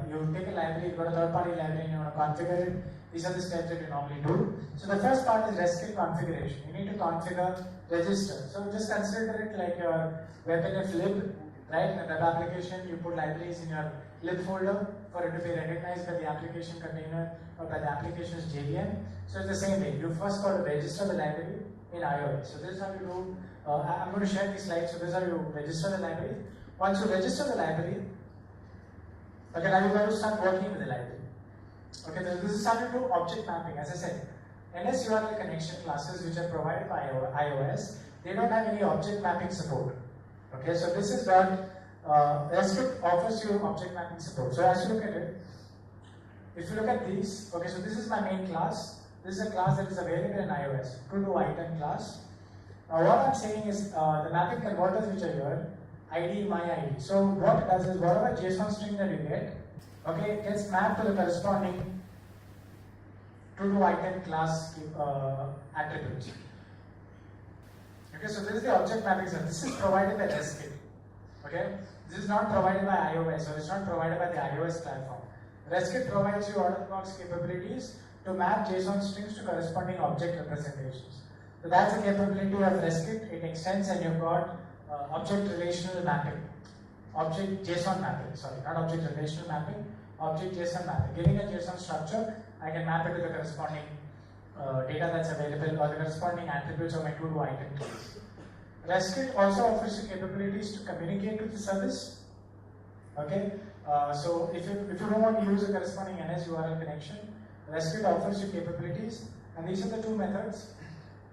you take a library, you've got a third-party library and you want to configure it. These are the steps that you normally do. So the first part is RESTKit configuration. You need to configure register. So just consider it like your webinf lib, right? In a web application, you put libraries in your lib folder for it to be recognized by the application container or by the application's JVM. So it's the same way. You first got to register the library in iOS. So this is how you do, I'm going to share these slides. So this is how you register the library. Once you register the library, okay, now you're going to start working with the library. Okay, this is how you do object mapping. As I said, NSURL connection classes which are provided by iOS, they don't have any object mapping support. Okay, so this is what RESTKit offers you object mapping support. So as you look at it, if you look at these, okay, so this is my main class. This is a class that is available in iOS, to-do item class. Now what I'm saying is the mapping converters which are here, ID, my ID. So what it does is whatever JSON string that you get, okay, gets mapped to the corresponding to item class attributes. Okay, so this is the object mapping service. This is provided by RESTKit. Okay, this is not provided by iOS, or it's not provided by the iOS platform. RESTKit provides you out-of-the-box capabilities to map JSON strings to corresponding object representations. So that's the capability of RESTKit. It extends, and you've got object relational mapping, object JSON mapping. Sorry, not object relational mapping, object JSON mapping. Giving a JSON structure, I can map it to the corresponding data that's available or the corresponding attributes of my to-do item keys. RESTKit also offers you capabilities to communicate with the service. Okay, so if you don't want to use a corresponding NS URL connection, RESTKit offers you capabilities, and these are the two methods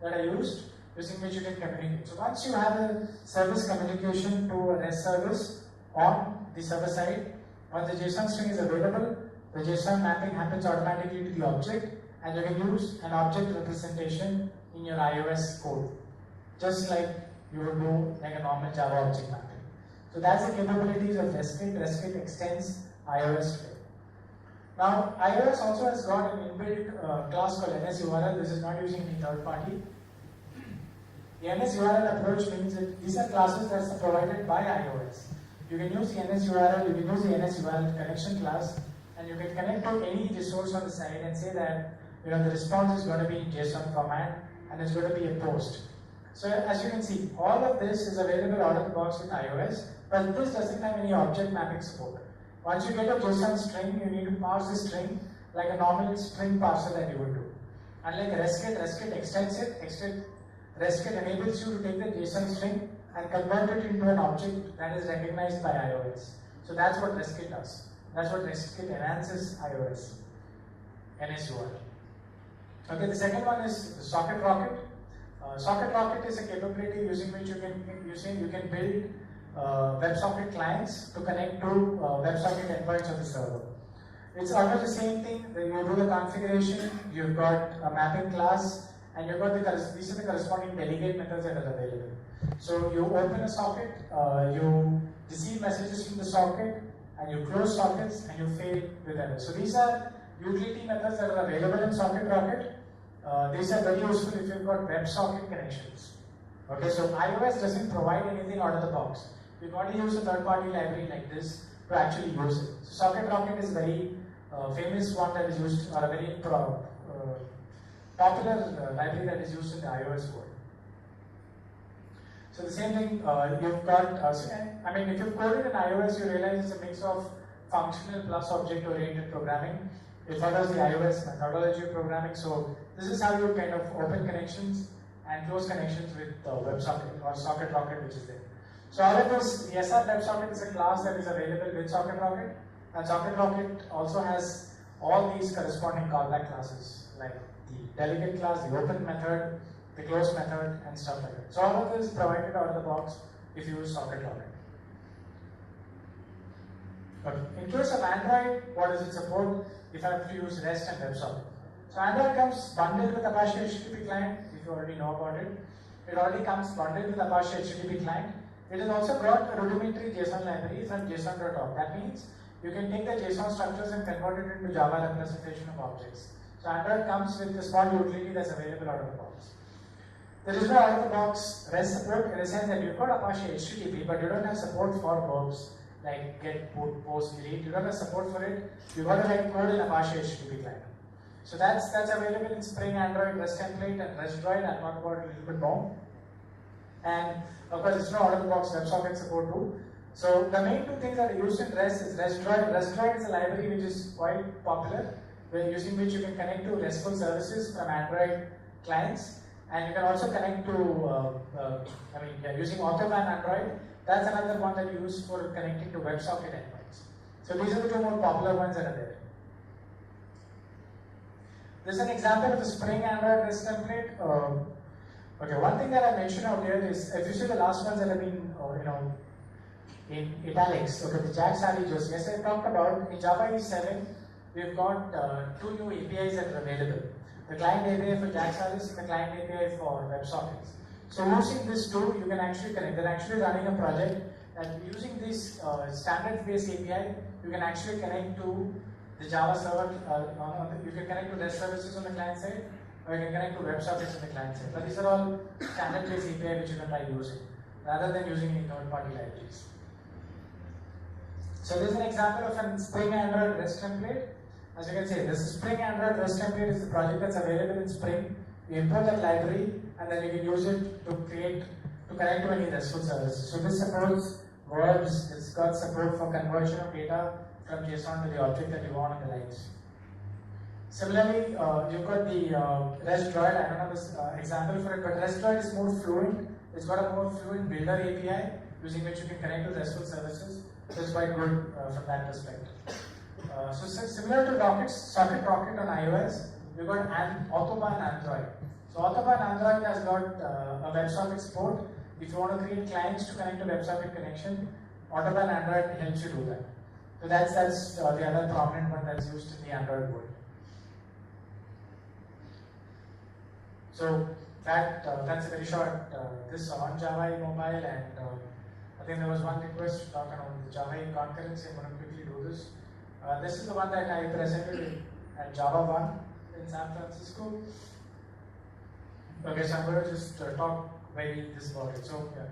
that are used using which you can communicate. So once you have a service communication to a REST service on the server side, once the JSON string is available, the JSON mapping happens automatically to the object, and you can use an object representation in your iOS code, just like you would do like a normal Java object mapping. So that's the capabilities of RESTKit. RESTKit extends iOS today. Now, iOS also has got an inbuilt class called NSURL. This is not using any third party. The NSURL approach means that these are classes that are provided by iOS. You can use the NSURL, you can use the NSURL connection class, and you can connect to any resource on the side and say that the response is going to be in JSON format and it's going to be a post. So as you can see, all of this is available out of the box with iOS, but this doesn't have any object mapping support. Once you get a JSON string, you need to parse the string like a normal string parser that you would do. Unlike RESTKit extends it. RESTKit enables you to take the JSON string and convert it into an object that is recognized by iOS. So that's what RESTKit does. That's what RESTKit enhances iOS, NSURL. Okay, the second one is Socket Rocket. Socket Rocket is a capability using which you can build WebSocket clients to connect to WebSocket endpoints of the server. It's almost the same thing. You do the configuration, you've got a mapping class, and you've got these are the corresponding delegate methods that are available. So you open a socket, you receive messages from the socket, and you close sockets, and you fail with others. So these are utility methods that are available in Socket Rocket. These are very useful if you've got WebSocket connections. Okay, so iOS doesn't provide anything out of the box. You've got to use a third-party library like this to actually use it. So Socket Rocket is a very famous one that is used, or a very popular library that is used in the iOS world. So the same thing, you've got, if you've coded in iOS, you realize it's a mix of functional plus object-oriented programming. It follows the iOS methodology of programming. So this is how you kind of open connections and close connections with WebSocket or Socket Rocket, which is there. So all of this, the SR WebSocket is a class that is available with Socket Rocket, and Socket Rocket also has all these corresponding callback classes, like the delegate class, the open method, the close method, and stuff like that. So all of this is provided out of the box if you use Socket Rocket. Okay. In case of Android, what does it support? If I have to use REST and WebSocket. So Android comes bundled with Apache HTTP client, if you already know about it. It already comes bundled with Apache HTTP client. It has also got a rudimentary JSON library from JSON.org. That means you can take the JSON structures and convert it into Java representation of objects. So Android comes with a small utility that's available out of the box. There is no out of the box REST support in the sense that you've got Apache HTTP, but you don't have support for verbs like get, put, post, delete. You don't have support for it. You've got to write code in Apache HTTP client. So that's available in Spring, Android, REST template, and RESTdroid. I'll talk about it a little bit more. And of course, it's no out-of-the-box WebSocket support too. So the main two things that are used in REST is RESTdroid. RESTdroid is a library which is quite popular, using which you can connect to RESTful services from Android clients, and you can also connect to, using Autobahn Android. That's another one that you use for connecting to WebSocket endpoints. So these are the two more popular ones that are there. This is an example of a Spring Android REST template. Okay, one thing that I mentioned out here is, if you see the last ones that have been, in italics, okay, the Jack, Sally, Joseph. Yes, I talked about in Java 7, we've got two new APIs that are available. The client API for Jack, Sally and the client API for WebSockets. So using this tool, you can actually connect. They're actually running a project and using this standards-based API, you can actually connect to the Java server. You can connect to REST services on the client side, or you can connect to WebSockets on the client side. But these are all standard-based API which you can try using, rather than using any third-party libraries. So this is an example of a Spring Android REST template. As you can see, this Spring Android REST template is the project that's available in Spring. You import that library and then you can use it to connect to any RESTful services. So this supports verbs, it's got support for conversion of data from JSON to the object that you want on the lines. Similarly, you've got the REST-Droid. I don't have this example for it, but REST-Droid is more fluent. It's got a more fluent builder API using which you can connect to RESTful services. So it's quite good from that perspective. So similar to Socket Rocket on iOS, we've got Autobahn Android. So Autobahn Android has got a WebSocket port. If you want to create clients to connect to WebSocket connection, Autobahn Android helps you do that. So that's the other prominent one that's used in the Android world. So that's a very short this on Java mobile, and I think there was one request to talk about the Java concurrency. I'm going to quickly do this. This is the one that I presented at Java 1 in San Francisco. Okay, so I'm going to just talk very this about it. So yeah,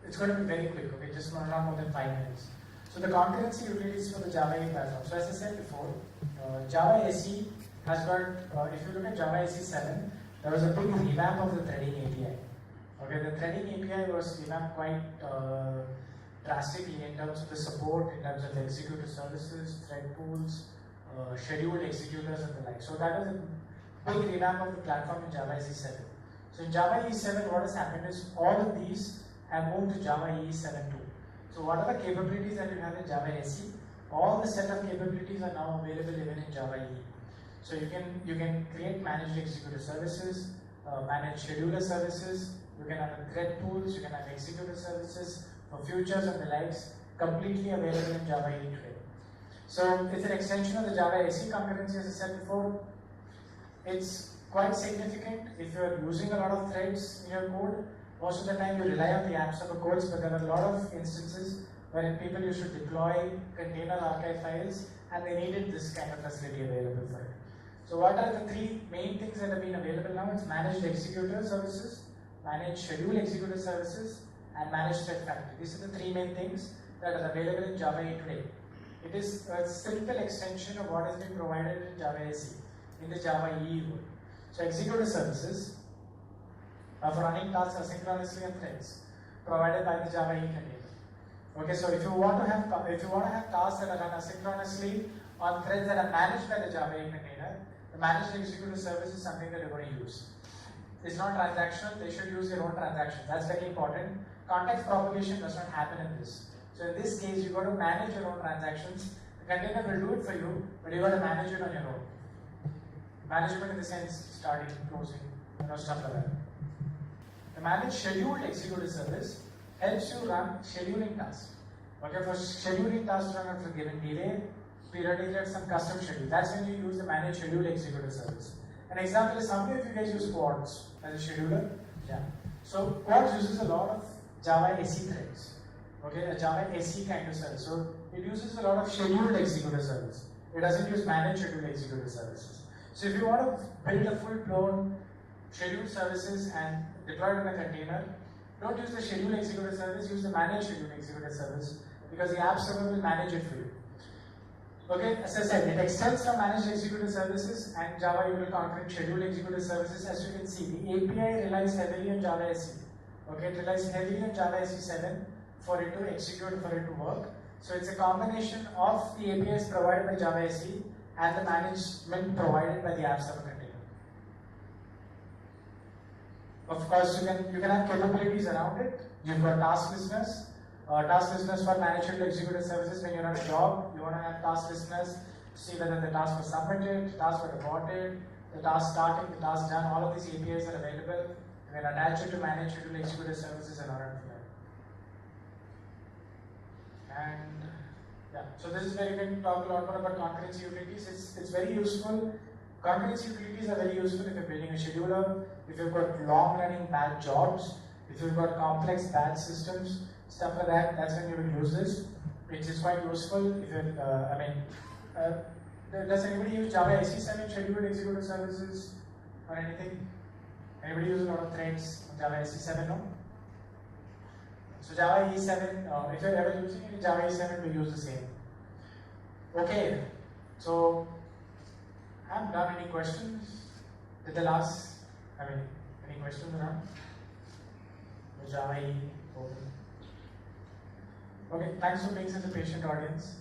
it's going to be very quick. Okay, just not more than 5 minutes. So the concurrency utilities for the Java EE platform. So as I said before, Java SE has got. If you look at Java SE 7, there was a big revamp of the threading API. Okay, the threading API was revamped quite drastically in terms of the support, in terms of the executor services, thread pools, scheduled executors and the like. So that was a big revamp of the platform in Java SE 7. So in Java EE 7, what has happened is all of these have moved to Java EE 7.2. So what are the capabilities that you have in Java SE? All the set of capabilities are now available even in Java EE. So you can create managed executor services, manage scheduler services, you can have thread pools, you can have executor services for futures and the likes, completely available in Java EE today. So it's an extension of the Java SE concurrency, as I said before. It's quite significant if you're using a lot of threads in your code. Most of the time you rely on the app server codes, but there are a lot of instances wherein people used to deploy container archive files and they needed this kind of facility available for it. So what are the 3 main things that have been available now? It's managed executor services, managed schedule executor services, and managed thread factory. These are the 3 main things that are available in Java EE today. It is a simple extension of what has been provided in Java SE, in the Java EE world. So executor services are for running tasks asynchronously and threads, provided by the Java EE container. Okay, so if you want to have tasks that are run asynchronously on threads that are managed by the Java EE container, the managed executor service is something that you're going to use. It's not transactional, they should use their own transactions. That's very important. Context propagation does not happen in this. So in this case, you've got to manage your own transactions. The container will do it for you, but you've got to manage it on your own. Management in the sense, starting, closing, stuff like that. The managed scheduled executor service helps you run scheduling tasks. Okay, for scheduling tasks run at a given delay, period, some custom schedule. That's when you use the managed scheduled executor service. An example is, how many of you guys use Quartz as a scheduler? Yeah. So Quartz uses a lot of Java SE threads. Okay, a Java SE kind of service. So it uses a lot of scheduled executor service. It doesn't use managed scheduled executor services. So if you want to build a full-blown scheduled services and deploy it in a container, don't use the scheduled executor service, use the managed scheduled executor service, because the app server will manage it for you. Okay, as I said, it extends from managed executor services, and Java you will concrete scheduled executor services. As you can see, the API relies heavily on Java SE. Okay, it relies heavily on Java SE 7 for it to execute, for it to work. So it's a combination of the APIs provided by Java SE and the management provided by the app server container. Of course, you can have capabilities around it. You've got task listeners. Task listeners for managed executor services. When you're on a job, you want to have task listeners to see whether the task was submitted, tasks were aborted, the task starting, the task done. All of these APIs are available. You can attach it to managed executor services and run for that. And yeah, so this is where you can talk a lot more about concurrency utilities. It's very useful. Concurrency utilities are very useful if you're building a scheduler, if you've got long running batch jobs, if you've got complex batch systems, stuff like that, that's when you will use this. Which is quite useful if you're, does anybody use Java SE7 scheduled executive services or anything? Anybody use a lot of threads on Java SE7 now? So Java E7, if you're ever using it, Java E7 will use the same. Okay, so I'm done. Any questions? Any questions around? The Java E open. Okay, thanks for being such a patient audience.